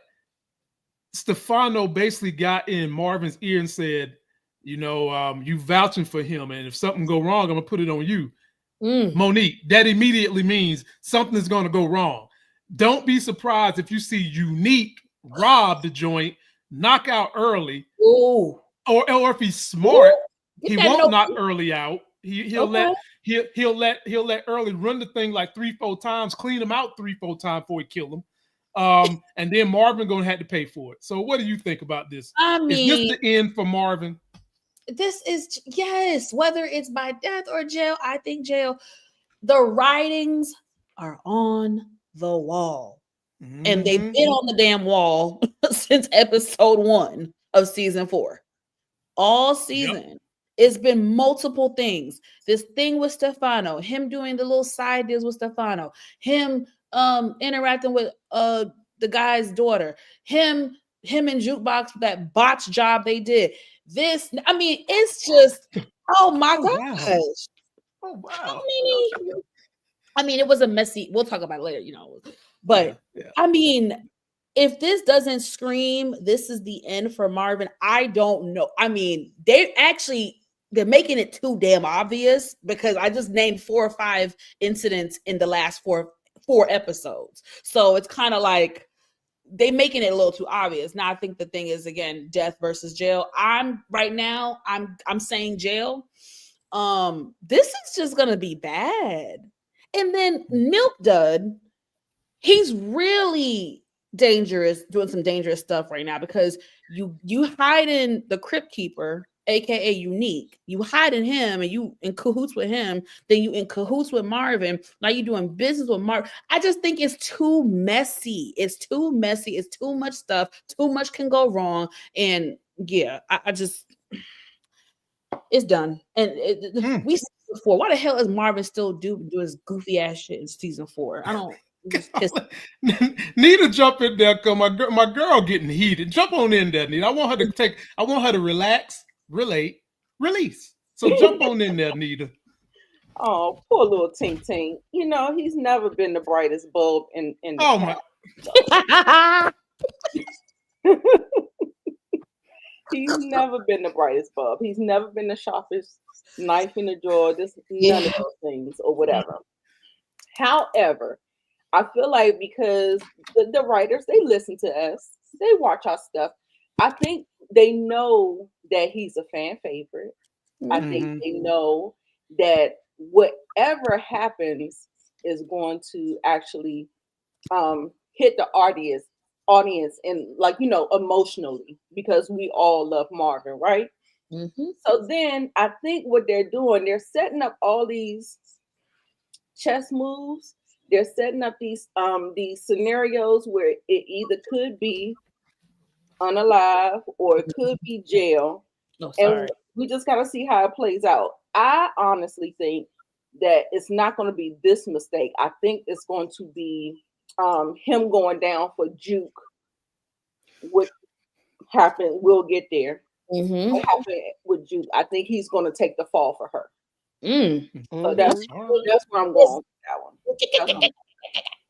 Stefano basically got in Marvin's ear and said, you vouching for him, and if something go wrong, I'm going to put it on you. Monique, that immediately means something is going to go wrong. Don't be surprised if you see Unique rob the joint, knock out early, or if he's smart, he won't knock early out. He'll let early run the thing like 3-4 times, clean him out 3-4 times before he kill him. And then Marvin gonna have to pay for it. So what do you think about this?
I mean,
is this the end for Marvin?
This is, yes, whether it's by death or jail, I think jail. The writings are on the wall. and they've been on the damn wall since episode 1 of season 4. All season. It's been multiple things. This thing with Stefano, him doing the little side deals with Stefano, him interacting with the guy's daughter, him and Jukebox, that botch job they did. This, I mean, it's just, oh my gosh.
Wow. Oh wow.
I mean, it was a messy, we'll talk about it later, but I mean, if this doesn't scream, this is the end for Marvin, I don't know. I mean, they're making it too damn obvious, because I just named 4 or 5 incidents in the last four episodes. So it's kind of like they making it a little too obvious. Now I think the thing is, again, death versus jail. I'm saying jail. This is just gonna be bad. And then Milk Dud, he's really dangerous, doing some dangerous stuff right now, because you hide in the Crypt Keeper, aka Unique. You hide in him, and you in cahoots with him. Then you in cahoots with Marvin. Now you doing business with Marvin. I just think it's too messy. It's too messy. It's too much stuff. Too much can go wrong. And yeah, I just, it's done. And we said before, why the hell is Marvin still do his goofy ass shit in season 4? I don't.
Need to jump in there, cause my girl getting heated. Jump on in there, Nita. I want her to relax, relate, release. So jump on in there, Nita.
Oh, poor little Tink Tink. He's never been the brightest bulb in the
my.
He's never been the brightest bulb. He's never been the sharpest knife in the drawer. None of those things or whatever. However, I feel like because the writers, they listen to us, they watch our stuff. I think they know that he's a fan favorite. I think they know that whatever happens is going to actually hit the audience and, like, emotionally, because we all love Marvin, right? So then I think what they're doing, they're setting up all these chess moves. They're setting up these scenarios where it either could be unalive or it could be jail. And we just gotta see how it plays out. I honestly think that it's not going to be this mistake. I think it's going to be him going down for Juke. What happened? We'll get there. What happened with Juke? I think he's going to take the fall for her. So that's where I'm going with that one.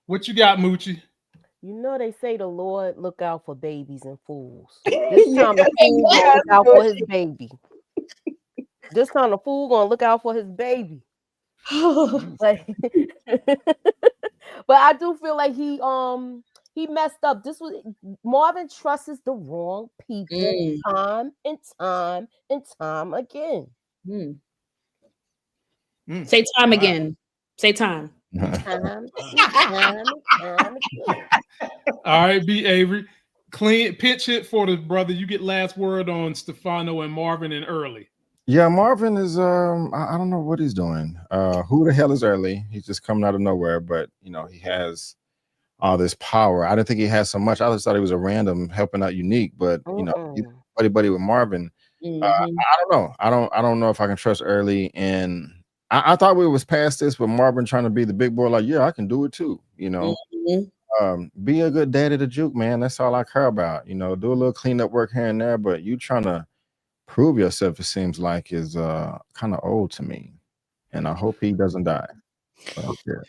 What you got, Moochie?
They say the Lord look out for babies and fools. This time the fool gonna look out for his baby. This time the fool gonna look out for his baby. But I do feel like he messed up. Marvin trusts the wrong people time and time and time again.
Say time again. Say time.
Time again.
All right, B. Avery. Clean pitch hit for the brother. You get last word on Stefano and Marvin and Early.
Yeah, Marvin is I don't know what he's doing. Who the hell is Early? He's just coming out of nowhere, but he has all this power. I didn't think he had so much. I just thought he was a random helping out Unique, but he's buddy with Marvin. I don't know. I don't know if I can trust Early, and I thought we was past this, but Marvin trying to be the big boy, like, yeah, I can do it too. Be a good daddy to Juke, man. That's all I care about. Do a little cleanup work here and there, but you trying to prove yourself, it seems like, is kind of old to me. And I hope he doesn't die. Okay.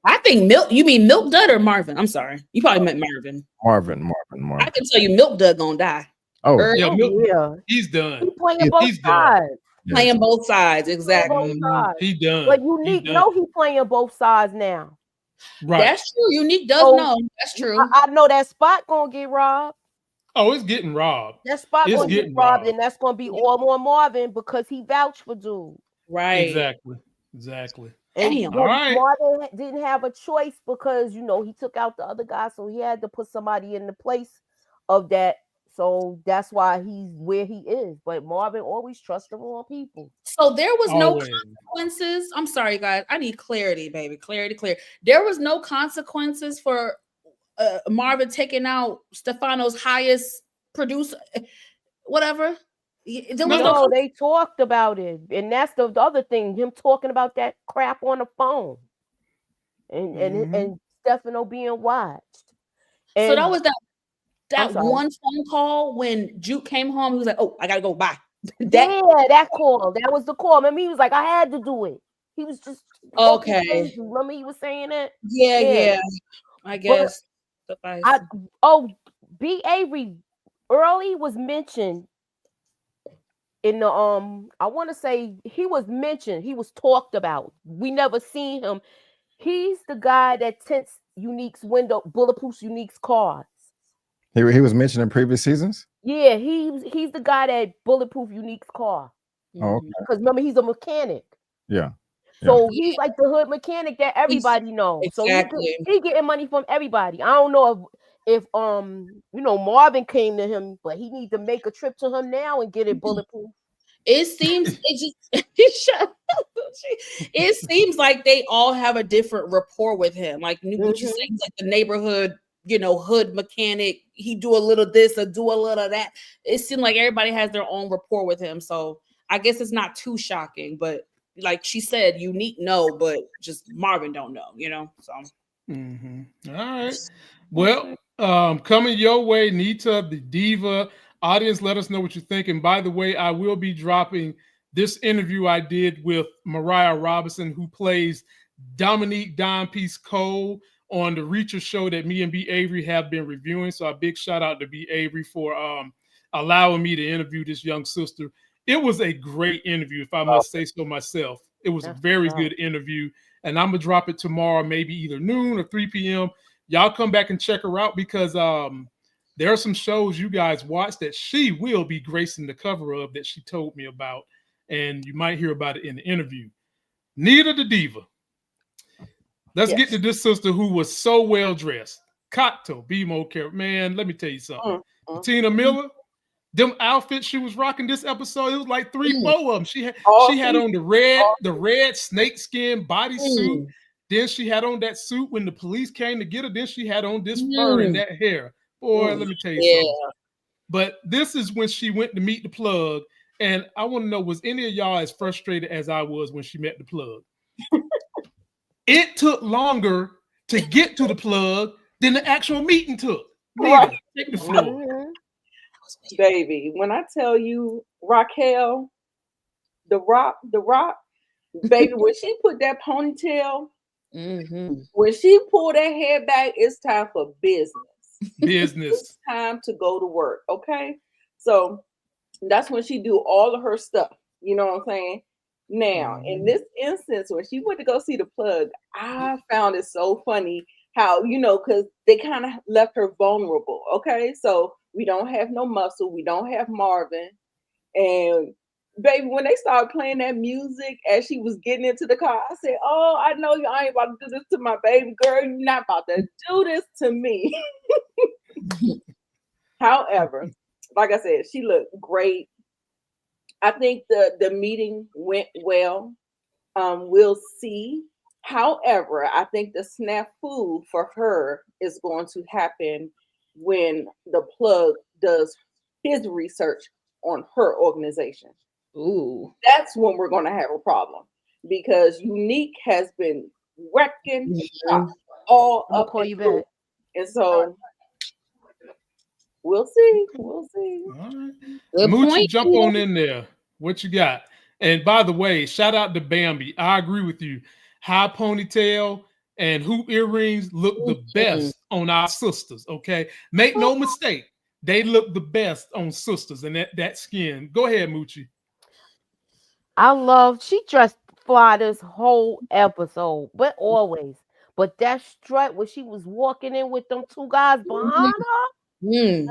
I think you mean Milk Dud or Marvin? I'm sorry. You probably meant Marvin.
Marvin. I
can tell you Milk Dud gonna die.
Oh,
yeah, he's done.
He's playing both sides.
Playing both sides, exactly.
He done.
But Unique know he's playing both sides now.
Right. That's true. Unique does know. That's true.
I know that spot gonna get robbed.
Oh, it's getting robbed.
That spot gonna get robbed, and that's gonna be all on Marvin because he vouched for dude.
Right.
Exactly.
And Marvin didn't have a choice because he took out the other guy, so he had to put somebody in the place of that So that's why he's where he is. But Marvin always trusts the wrong people.
So there was no
Always.
consequences. I'm sorry, guys. I need clarity, baby. Clarity, clear. There was no consequences for Marvin taking out Stefano's highest producer, whatever. There was
No.
No, they talked about it. And that's the other thing, him talking about that crap on the phone. And Stefano being watched.
So that
And
was
I'm
that
sorry.
one phone call when Juke came home. He was like, "Oh, I gotta go. Bye."
Yeah, that call. That was the call. Remember, he was like, I had to do it. He was just
Okay.
crazy. Remember, he was saying that?
Yeah. I
But
guess. Suffice.
B. Avery early was mentioned in the I want to say he was mentioned. He was talked about. We never seen him. He's the guy that tints Unique's window, bulletproof Unique's cars.
He was mentioned in previous seasons.
Yeah, he's the guy that bulletproof Unique's car.
Oh, okay.
Because remember, he's a mechanic.
Yeah.
So he's like the hood mechanic that everybody knows.
Exactly.
So he getting money from everybody. I don't know if Marvin came to him, but he needs to make a trip to him now and get it bulletproof.
It seems it seems like they all have a different rapport with him. Like what you say, like the neighborhood, hood mechanic. He do a little this or do a little that. It seems like everybody has their own rapport with him. So I guess it's not too shocking. But like she said, Unique know, but just Marvin don't know. So
All right. Well, coming your way, Nita the Diva. Audience, let us know what you think. And by the way, I will be dropping this interview I did with Mariah Robinson, who plays Dominique Don Peace Cole on the Reacher show that me and B. Avery have been reviewing. So a big shout out to B. Avery for allowing me to interview this young sister. It was a great interview, if I must say so myself. It was a very good interview. And I'm going to drop it tomorrow, maybe either noon or 3 p.m. Y'all come back and check her out because there are some shows you guys watch that she will be gracing the cover of that she told me about. And you might hear about it in the interview. Nita the Diva. Let's get to this sister who was so well dressed. Kato, BMO character. Man, let me tell you something. Tina Miller, them outfits she was rocking this episode, it was like 3-4 of them. She had on the red snakeskin bodysuit. Then she had on that suit when the police came to get her. Then she had on this fur and that hair. Boy, let me tell you something. But this is when she went to meet the plug. And I want to know, was any of y'all as frustrated as I was when she met the plug? It took longer to get to the plug than the actual meeting took. Nita, take the floor.
Baby, when I tell you Raquel, the rock, baby, when she put that ponytail, when she pulled that hair back, it's time for business. It's time to go to work. Okay. So that's when she do all of her stuff. You know what I'm saying? Now, in this instance, when she went to go see the plug, I found it so funny how, because they kind of left her vulnerable. Okay. So we don't have no muscle. We don't have Marvin. And baby, when they started playing that music as she was getting into the car, I said, oh, I know you ain't about to do this to my baby girl. You're not about to do this to me. However, like I said, she looked great. I think the meeting went well. We'll see. However, I think the snafu for her is going to happen when the plug does his research on her organization.
Ooh,
that's when we're going to have a problem because Unique has been wrecking shop all
I'll
up
call
and
you
through.
back.
And so we'll see. We'll see.
All right.
good
Moochie,
point.
jump on in there. What you got? And by the way, shout out to Bambi. I agree with you. High ponytail and hoop earrings look the best on our sisters. Okay, make no mistake, they look the best on sisters and that skin. Go ahead, Moochie.
She dressed fly this whole episode, but always. But that strut when she was walking in with them two guys behind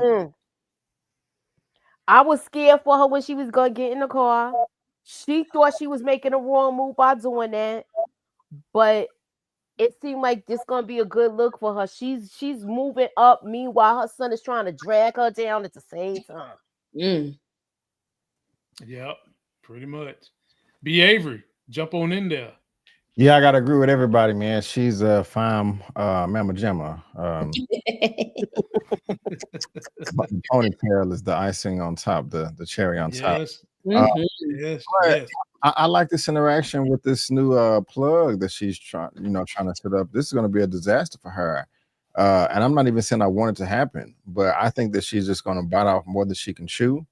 her, I was scared for her when she was gonna get in the car. She thought she was making a wrong move by doing that, but It seemed like this gonna be a good look for her. She's moving up. Meanwhile, her son is trying to drag her down at the same time.
Mm.
Yep, pretty much. B. Avery, jump on in there.
Yeah, I gotta agree with everybody, man. She's a fine Mama Gemma. But the ponytail is the icing on top, the cherry on top.
Yes,
Uh,
Mhm.
yes,
but
yes.
I like this interaction with this new plug that she's trying to set up. This is going to be a disaster for her. And I'm not even saying I want it to happen, but I think that she's just going to bite off more than she can chew,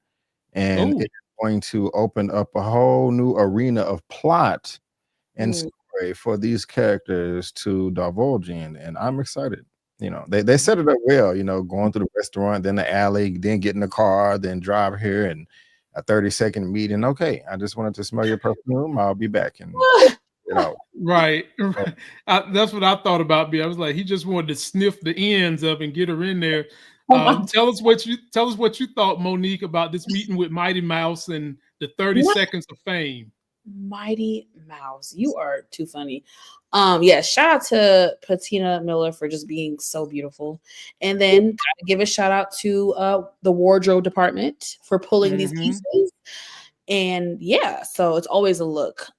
and
Ooh.
it's going to open up a whole new arena of plot and
Mm.
story for these characters to divulge in. And I'm excited. They set it up well. Going through the restaurant, then the alley, then get in the car, then drive here, and a 30-second meeting. Okay, I just wanted to smell your perfume. I'll be back, and
Right. That's what I thought about B. I was like, he just wanted to sniff the ends of and get her in there.
Oh my
Tell us what you thought, Monique, about this meeting with Mighty Mouse and the 30
What?
seconds of fame.
Mighty Mouse, you are too funny. Yeah, shout out to Patina Miller for just being so beautiful, and then gotta give a shout out to the wardrobe department for pulling these
Mhm.
pieces. And yeah, so it's always a look.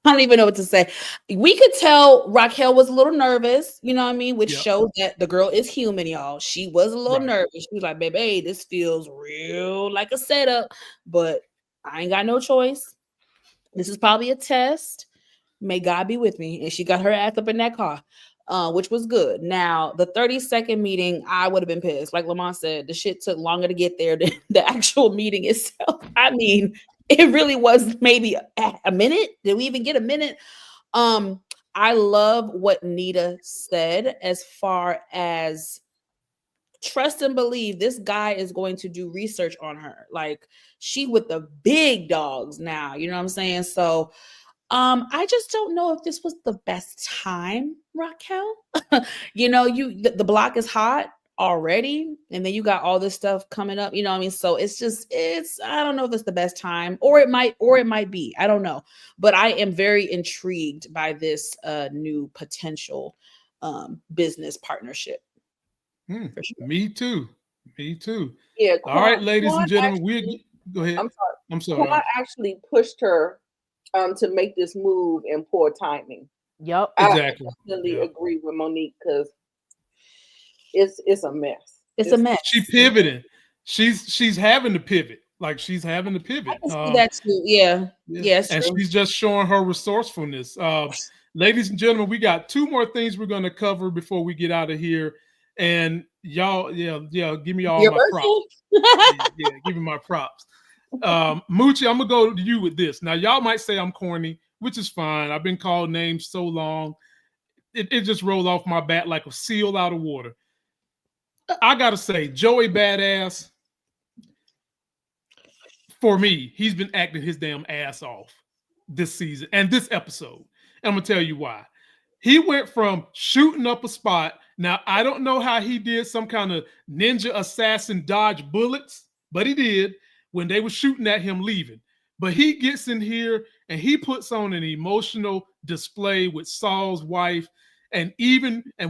I don't even know what to say. We could tell Raquel was a little nervous, you know what I mean? Which
Yep.
shows that the girl is human, y'all. She was a little
Right.
nervous. She was like, baby, this feels real like a setup, but I ain't got no choice. This is probably a test. May God be with me. And she got her ass up in that car, which was good. Now, the 30-second meeting, I would have been pissed. Like Lamont said, the shit took longer to get there than the actual meeting itself. I mean, it really was maybe a minute. Did we even get a minute? I love what Nita said as far as trust and believe this guy is going to do research on her. Like she with the big dogs now, you know what I'm saying? So I just don't know if this was the best time, Raquel. The block is hot already, and then you got all this stuff coming up, you know what I mean? So it's I don't know if it's the best time, or it might be. I don't know. But I am very intrigued by this new potential business partnership. For sure.
Me too. Me too.
Yeah,
All right,
Quan,
ladies
Quan
and gentlemen,
actually,
go ahead.
I'm sorry.
I'm sorry.
Quan actually pushed her to make this move in poor timing.
Yep.
Exactly.
I definitely
Yep.
agree with Monique because it's a mess.
It's a mess.
She pivoting. She's having to pivot. Like she's having to pivot.
I can see that too. Yeah. Yes.
And she's just showing her resourcefulness. Ladies and gentlemen, we got two more things we're going to cover before we get out of here. And y'all, give me all
Your
my props. Give me my props. Moochie, I'm gonna go to you with this. Now, y'all might say I'm corny, which is fine. I've been called names so long, it just rolled off my bat like a seal out of water. I gotta say, Joey Badass, for me, he's been acting his damn ass off this season and this episode. And I'm gonna tell you why. He went from shooting up a spot. Now, I don't know how he did some kind of ninja assassin dodge bullets, but he did when they were shooting at him leaving. But he gets in here and he puts on an emotional display with Saul's wife. And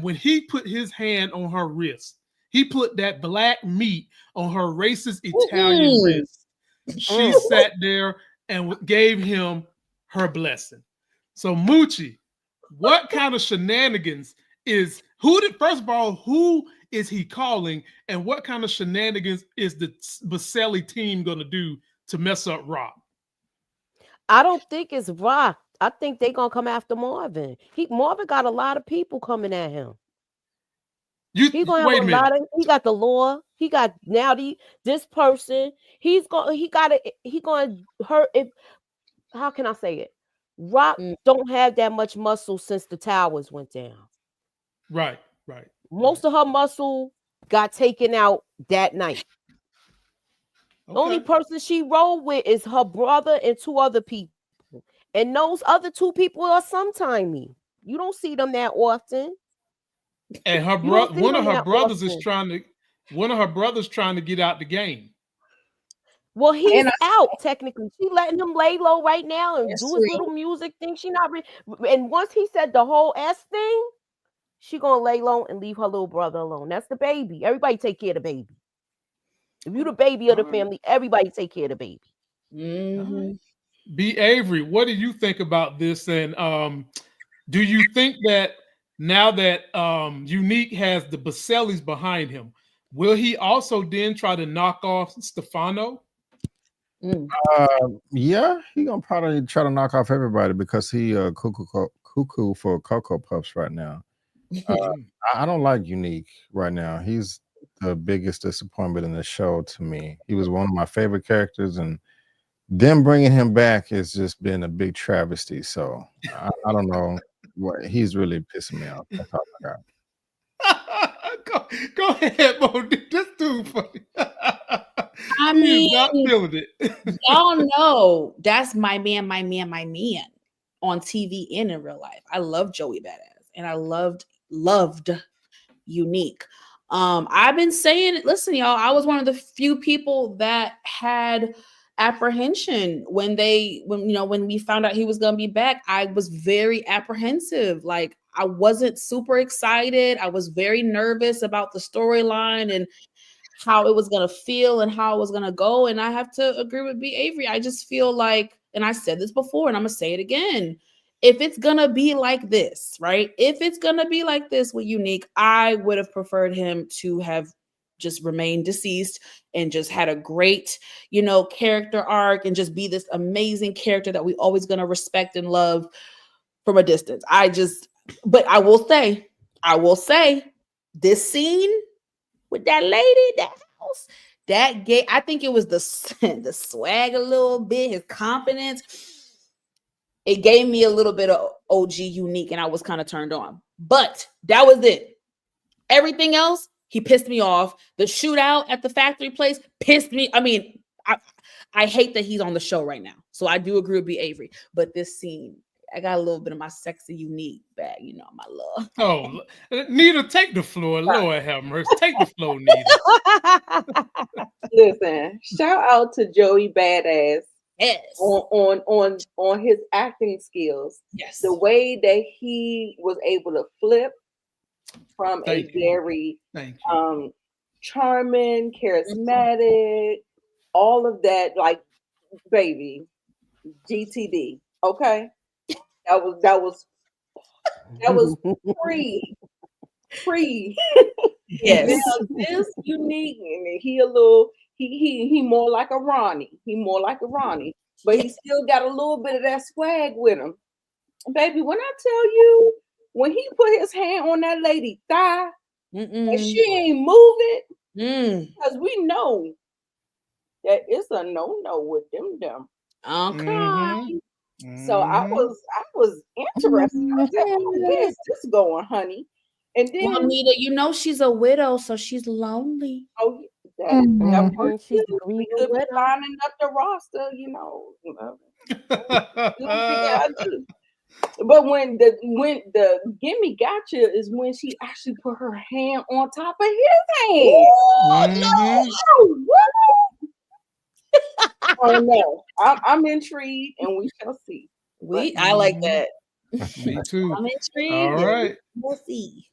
when he put his hand on her wrist, he put that black meat on her racist Italian wrist. She sat there and gave him her blessing. So Moochie, what kind of shenanigans first of all, who is he calling, and what kind of shenanigans is the Baselli team going to do to mess up Rock?
I don't think it's Rock. I think they're gonna come after Marvin. Marvin got a lot of people coming at him. He gonna have a lot of. He got the law. He got now this person. He's going. He gonna hurt. If how can I say it? Rock don't have that much muscle since the towers went down.
Right.
Most of her muscle got taken out that night. Okay. Only person she rolled with is her brother and two other people. And those other two people are sometimey. You don't see them that often.
And one of her brothers trying to get out the game.
Well, he's
And
out technically. She letting him lay low right now and
That's
do his
true.
little music thing. She not and once he said the whole S thing, she gonna lay low and leave her little brother alone. That's the baby. Everybody take care of the baby. If you the baby of the family, everybody take care of the baby.
Mhm.
B. Avery, what do you think about this? And do you think that now that Unique has the Basellis behind him, will he also then try to knock off Stefano?
Mm.
Yeah, he gonna probably try to knock off everybody because he cuckoo for Cocoa Puffs right now. I don't like Unique right now. He's the biggest disappointment in the show to me. He was one of my favorite characters, and them bringing him back has just been a big travesty. So I don't know what he's really pissing me off. That's all I got.
Go ahead, Mo. This dude funny.
I
He is not
mean,
feeling it.
y'all know that's my man on TV and in real life. I love Joey Badass, and I loved Unique. I've been saying, listen, y'all, I was one of the few people that had apprehension when we found out he was gonna be back. I was very apprehensive. Like, I wasn't super excited. I was very nervous about the storyline and how it was going to feel and how it was going to go. And I have to agree with B. Avery. I just feel like, and I said this before and I'm going to say it again, if it's going to be like this, right? If it's going to be like this with Unique, I would have preferred him to have just remained deceased and just had a great, character arc and just be this amazing character that we always going to respect and love from a distance. But I will say this scene with that lady, that house, that gay, I think it was the swag a little bit, his confidence. It gave me a little bit of OG Unique, and I was kind of turned on. But that was it. Everything else, he pissed me off. The shootout at the factory place pissed me. I mean, I hate that he's on the show right now. So I do agree with B. Avery. But this scene, I got a little bit of my sexy Unique back, my love.
Oh, Nita, take the floor. Lord have mercy. Take the floor, Nita.
Listen, shout out to Joey Badass.
Yes.
On his acting skills.
Yes.
The way that he was able to flip from
Thank you.
very charming, charismatic, all of that, like, baby, GTD. Okay. That was pre.
Yes.
Now, this Unique, and he more like a Ronnie. But he still got a little bit of that swag with him. Baby, when I tell you, when he put his hand on that lady thigh, and she ain't moving, because we know that it's a no-no with them.
Okay.
Mm-hmm.
So I was interested. I said, oh, where's this going, honey? And then,
well, Nita, she's a widow, so she's lonely.
Oh, that works.
She's
We could be lining up the roster, do what we gotta do. But when the gimme gotcha is when she actually put her hand on top of his hand. Oh no, I'm intrigued, and we shall see.
I like that.
Me too.
I'm intrigued.
All right.
We'll see.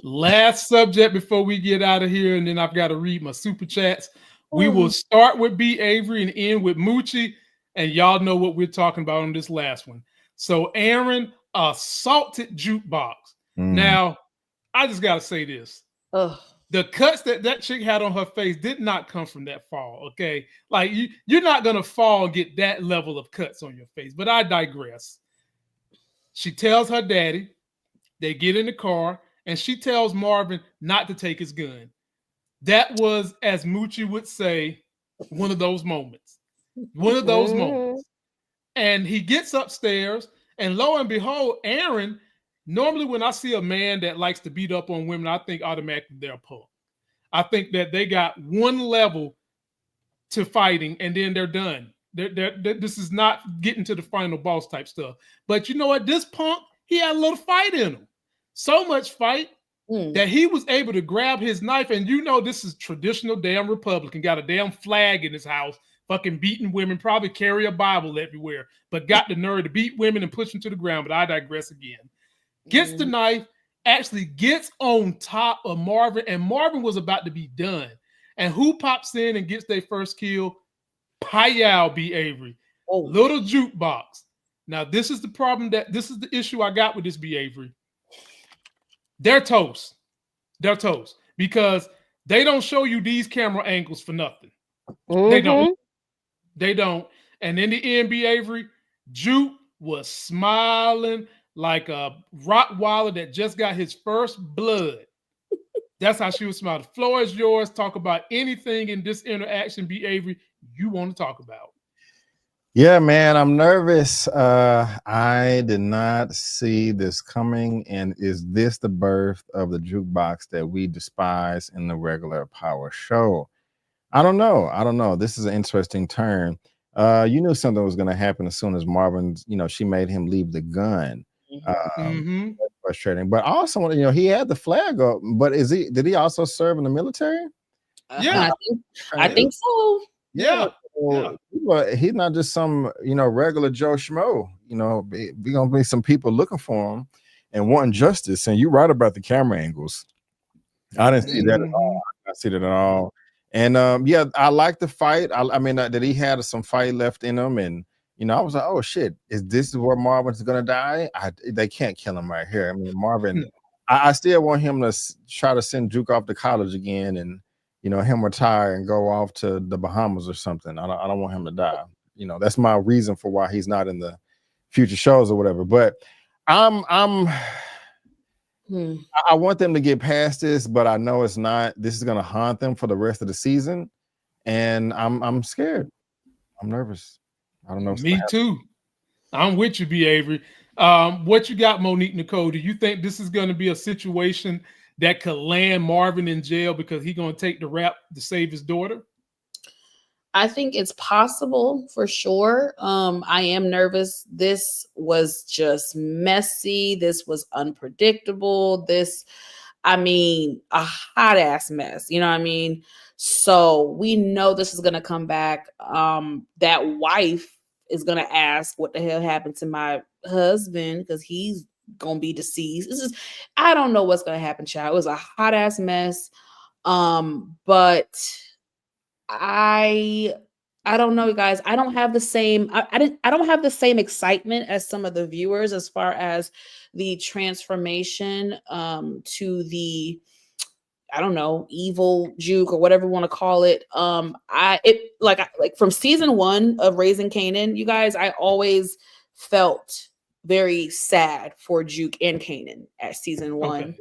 Last subject before we get out of here, and then I've got to read my super chats. We will start with B. Avery and end with Moochie, and y'all know what we're talking about on this last one. So, Aaron, a salted jukebox. Now, I just got to say this. The cuts that chick had on her face did not come from that fall, okay? Like, you're not going to fall and get that level of cuts on your face, but I digress. She tells her daddy, they get in the car, and she tells Marvin not to take his gun. That was, as Moochie would say, one of those moments. One of those moments. And he gets upstairs, and lo and behold, Aaron, normally when I see a man that likes to beat up on women, I think automatically they're a punk. I think that they got one level to fighting, and then they're done. This is not getting to the final boss type stuff. But you know what? This punk, he had a little fight in him. So much fight that he was able to grab his knife, and this is traditional damn Republican, got a damn flag in his house fucking beating women, probably carry a Bible everywhere, but got the nerve to beat women and push them to the ground. But I digress again. Gets the knife, actually gets on top of Marvin, and Marvin was about to be done. And who pops in and gets their first kill? Payal B. Avery.
Oh.
Little jukebox. Now, this is the problem this is the issue I got with this B. Avery. They're toast. They're toast. Because they don't show you these camera angles for nothing. They don't. They don't. And in the end, B. Avery, Juke was smiling like a Rottweiler that just got his first blood. That's how she was smiling. The floor is yours. Talk about anything in this interaction, B. Avery, you want to talk about.
Yeah, man, I'm nervous. I did not see this coming. And is this the birth of the jukebox that we despise in the regular Power show? I don't know. I don't know. This is an interesting turn. You knew something was going to happen as soon as Marvin's, she made him leave the gun. That's frustrating. But also, he had the flag up. But did he also serve in the military?
Yeah.
I think so.
Yeah. Well, he's not just some, regular Joe Schmo. We gonna be some people looking for him and wanting justice. And you're right about the camera angles. I didn't see that at all. I see that at all. And I like the fight. I mean, that he had some fight left in him, and I was like, oh shit, is this where Marvin's gonna die? They can't kill him right here. I mean, Marvin. I still want him to try to send Juke off to college again, and him retire and go off to the Bahamas or something. I don't want him to die. That's my reason for why he's not in the future shows or whatever. But I want them to get past this, but I know it's not. This is going to haunt them for the rest of the season, and I'm scared. I'm nervous. I don't know.
Me too. I'm with you, B. Avery. What you got, Monique Nicole? Do you think this is going to be a situation that could land Marvin in jail because he's going to take the rap to save his daughter?
I think it's possible for sure. I am nervous. This was just messy. This was unpredictable. A hot ass mess. You know what I mean? So we know this is going to come back. That wife is going to ask, what the hell happened to my husband? Because he's gonna be deceased. I don't know what's gonna happen, child. It was a hot ass mess. But I don't know, guys. I don't have the same. I don't have the same excitement as some of the viewers as far as the transformation to the, I don't know, evil Juke or whatever you want to call it. Like from season 1 of Raising Kanan, you guys, I always felt very sad for Juke and Kanan at season 1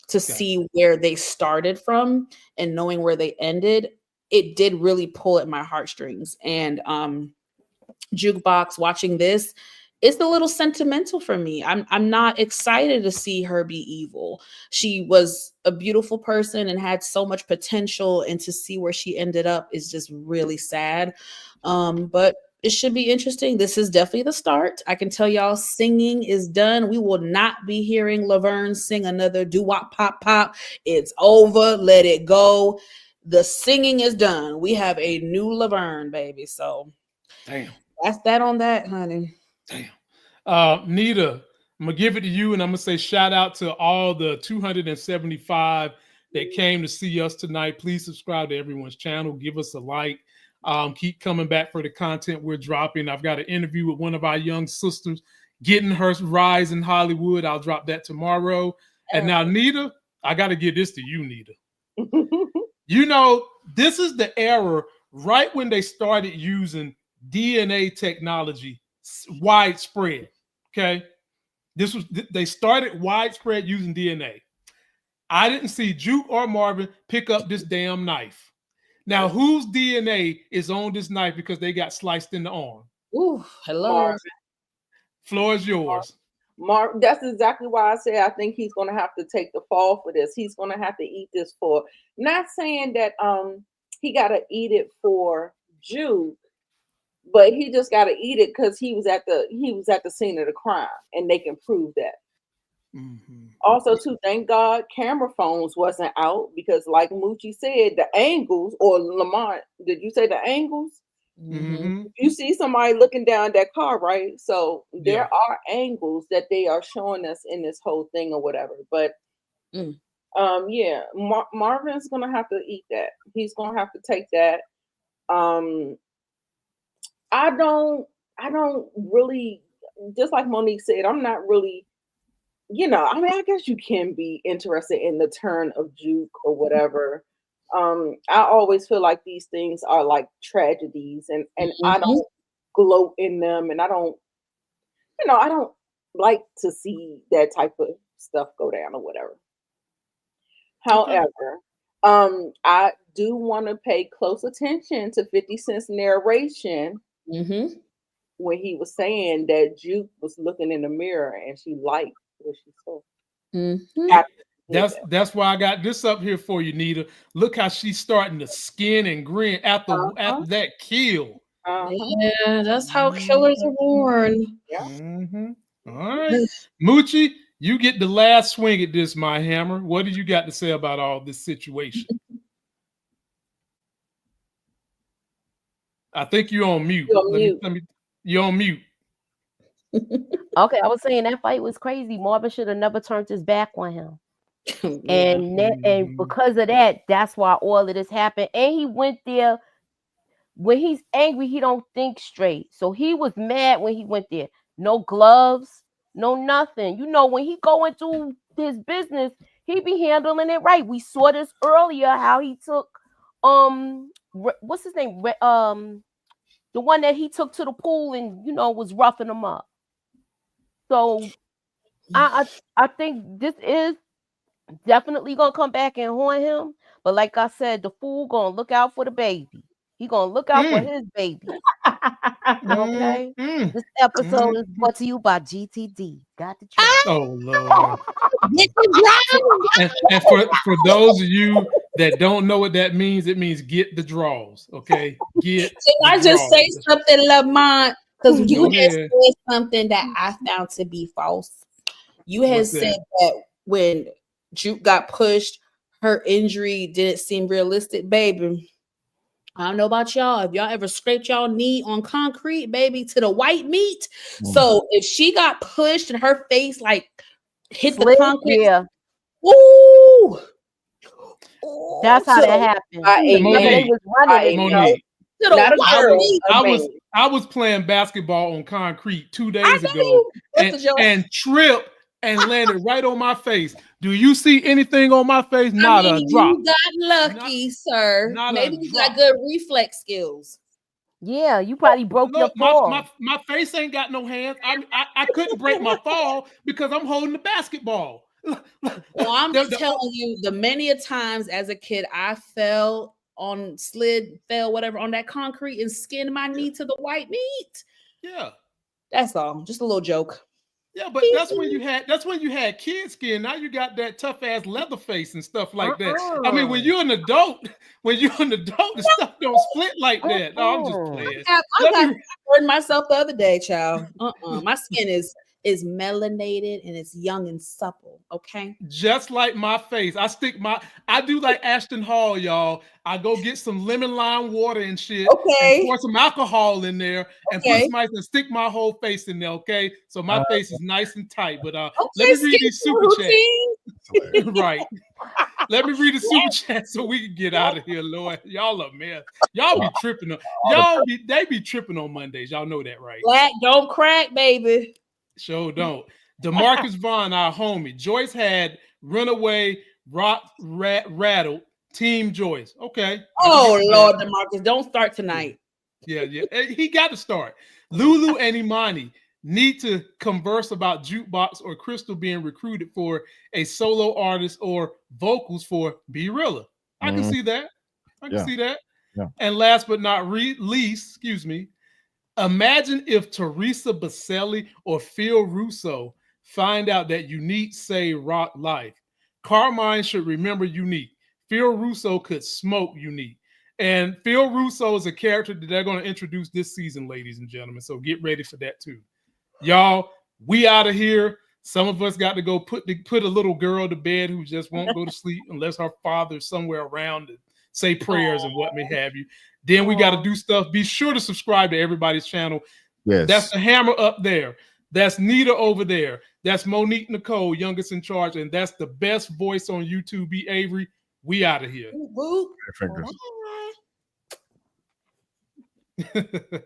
to see where they started from and knowing where they ended. It did really pull at my heartstrings. And Jukebox, watching this, it's a little sentimental for me. I'm not excited to see her be evil. She was a beautiful person and had so much potential, and to see where she ended up is just really sad. But it should be interesting. This is definitely the start. I can tell y'all, singing is done. We will not be hearing Laverne sing another doo-wop pop pop. It's over. Let it go. The singing is done. We have a new Laverne, baby. So
damn.
That's that on that, honey.
Damn. Nita, I'm going to give it to you, and I'm going to say shout out to all the 275 that came to see us tonight. Please subscribe to everyone's channel. Give us a like. Keep coming back for the content we're dropping. I've got an interview with one of our young sisters getting her rise in Hollywood. I'll drop that tomorrow. And now, Nita, I got to give this to you, Nita. This is the era right when they started using DNA technology widespread. Okay. They started widespread using DNA. I didn't see Juke or Marvin pick up this damn knife. Now, whose DNA is on this knife because they got sliced in the arm?
Ooh, hello.
Marvin.
Floor is yours.
That's exactly why I say I think he's going to have to take the fall for this. He's going to have to eat this for, not saying that he got to eat it for Juke, but he just got to eat it because he was at the scene of the crime, and they can prove that. Mm-hmm. Also, too, thank God camera phones wasn't out, because like Moochie said, the angles, or Lamont, did you say the angles?
Mm-hmm.
You see somebody looking down that car, right? So there
Yeah.
are angles that they are showing us in this whole thing or whatever. But
Mm.
yeah, Marvin's gonna have to eat that. He's gonna have to take that. Um, I don't, I don't really, just like Monique said, I'm not really, I mean, I guess you can be interested in the turn of Juke or whatever. I always feel like these things are like tragedies, and I
Mhm.
don't gloat in them, and I don't like to see that type of stuff go down or whatever.
Okay.
However, I do want to pay close attention to 50 Cent's narration
Mhm.
when he was saying that Juke was looking in the mirror and she liked what she saw.
Mhm.
After she did
That's why I got this up here for you, Nita. Look how she's starting to skin and grin after
that. Uh-huh.
that kill.
Uh-huh.
Yeah, that's how killers are born.
Yeah.
Mm-hmm. All right, Moochie, you get the last swing at this, my hammer. What do you got to say about all this situation? I think you're on mute.
You're on mute.
You're on mute.
Okay, I was saying that fight was crazy. Marvin should have never turned his back on him.
Yeah.
And because of that, that's why all of this happened. And he went there when he's angry, he don't think straight. So he was mad when he went there. No gloves, no nothing. When he go into his business, he be handling it right. We saw this earlier how he took what's his name? The one that he took to the pool and was roughing him up. So I think this is definitely gonna come back and haunt him. But like I said, the fool gonna look out for the baby. He gonna look out for his baby. Okay.
Mm.
This episode is
Mm.
brought to you by GTD. Got the truth.
Oh Lord.
Get the ground.
And for those of you that don't know what that means, it means get the draws. Okay, get.
Can
the
I just
draws.
say something, Lamont? Because you
Go
had
ahead.
said something that I found to be false. You had
What's
said
that?
that when Juke got pushed, her injury didn't seem realistic, baby. I don't know about y'all. If y'all ever scraped y'all knee on concrete, baby, to the white meat. So if she got pushed and her face like hit the
Slick,
concrete,
yeah.
ooh,
That's how
to
that
the,
happened.
I ate
Remember they
Monique,
was running and stuff.
Monique,
to the
Not a
white
girl,
meat.
a
I
man.
was playing basketball on concrete 2
I
days
know
ago
you, Mr. Joe.
and tripped and landed right on my face. Do you see anything on my face?
I
Not a
mean,
drop.
you got lucky, sir.
Not
Maybe
a
you
drop.
got good reflex skills.
Yeah, you probably broke your
Look,
fall.
my face ain't got no hands. I couldn't break my fall because I'm holding the basketball.
Well, I'm
The- the-
telling you, the many a times as a kid I fell whatever on that concrete and skinned my knee to the white meat.
yeah.
That's all. Just a little joke.
Yeah, but that's when you had kid skin. Now you got that tough ass leather face and stuff like that. I mean, when you're an adult, the stuff don't split like that. No, I'm just playing.
I
Let
got
me
burned myself the other day, child. My skin is melanated and it's young and supple. Okay.
just like my face. I do like Ashton Hall, y'all. I go get some lemon lime water and shit and
Okay.
pour some alcohol in there and put
Okay.
some ice and stick my whole face in there, okay? So my face is nice and tight. But let
Okay,
me read these super chats.
routine.
Right. Let me read the super chat so we can get out of here, Lord. Y'all are mess. Y'all be tripping they be tripping on Mondays. Y'all know that, right?
Black don't crack, baby.
Sure don't. DeMarcus Vaughn, our homie. Joyce had Runaway, Rattled, Team Joyce. Okay.
Oh Lord, DeMarcus, don't start tonight.
Yeah. He got to start. Lulu and Imani need to converse about Jukebox or Crystal being recruited for a solo artist or vocals for Be Realer. I can see that. I can see that.
Yeah.
And last but not least, imagine if Teresa Baselli or Phil Russo find out that Unique say Rock Life. Carmine should remember Unique. Phil Russo could smoke Unique. And Phil Russo is a character that they're going to introduce this season, ladies and gentlemen. So get ready for that too. Y'all, we out of here. Some of us got to go put a little girl to bed who just won't go to sleep unless her father's somewhere around to say prayers and what may have you. Then we got to do stuff. Be sure to subscribe to everybody's channel.
Yes.
That's the hammer up there. That's Nita over there. That's Monique Nicole, youngest in charge. And that's the best voice on YouTube, B. Avery. We out of here.
Boop.
Fingers.
Bye.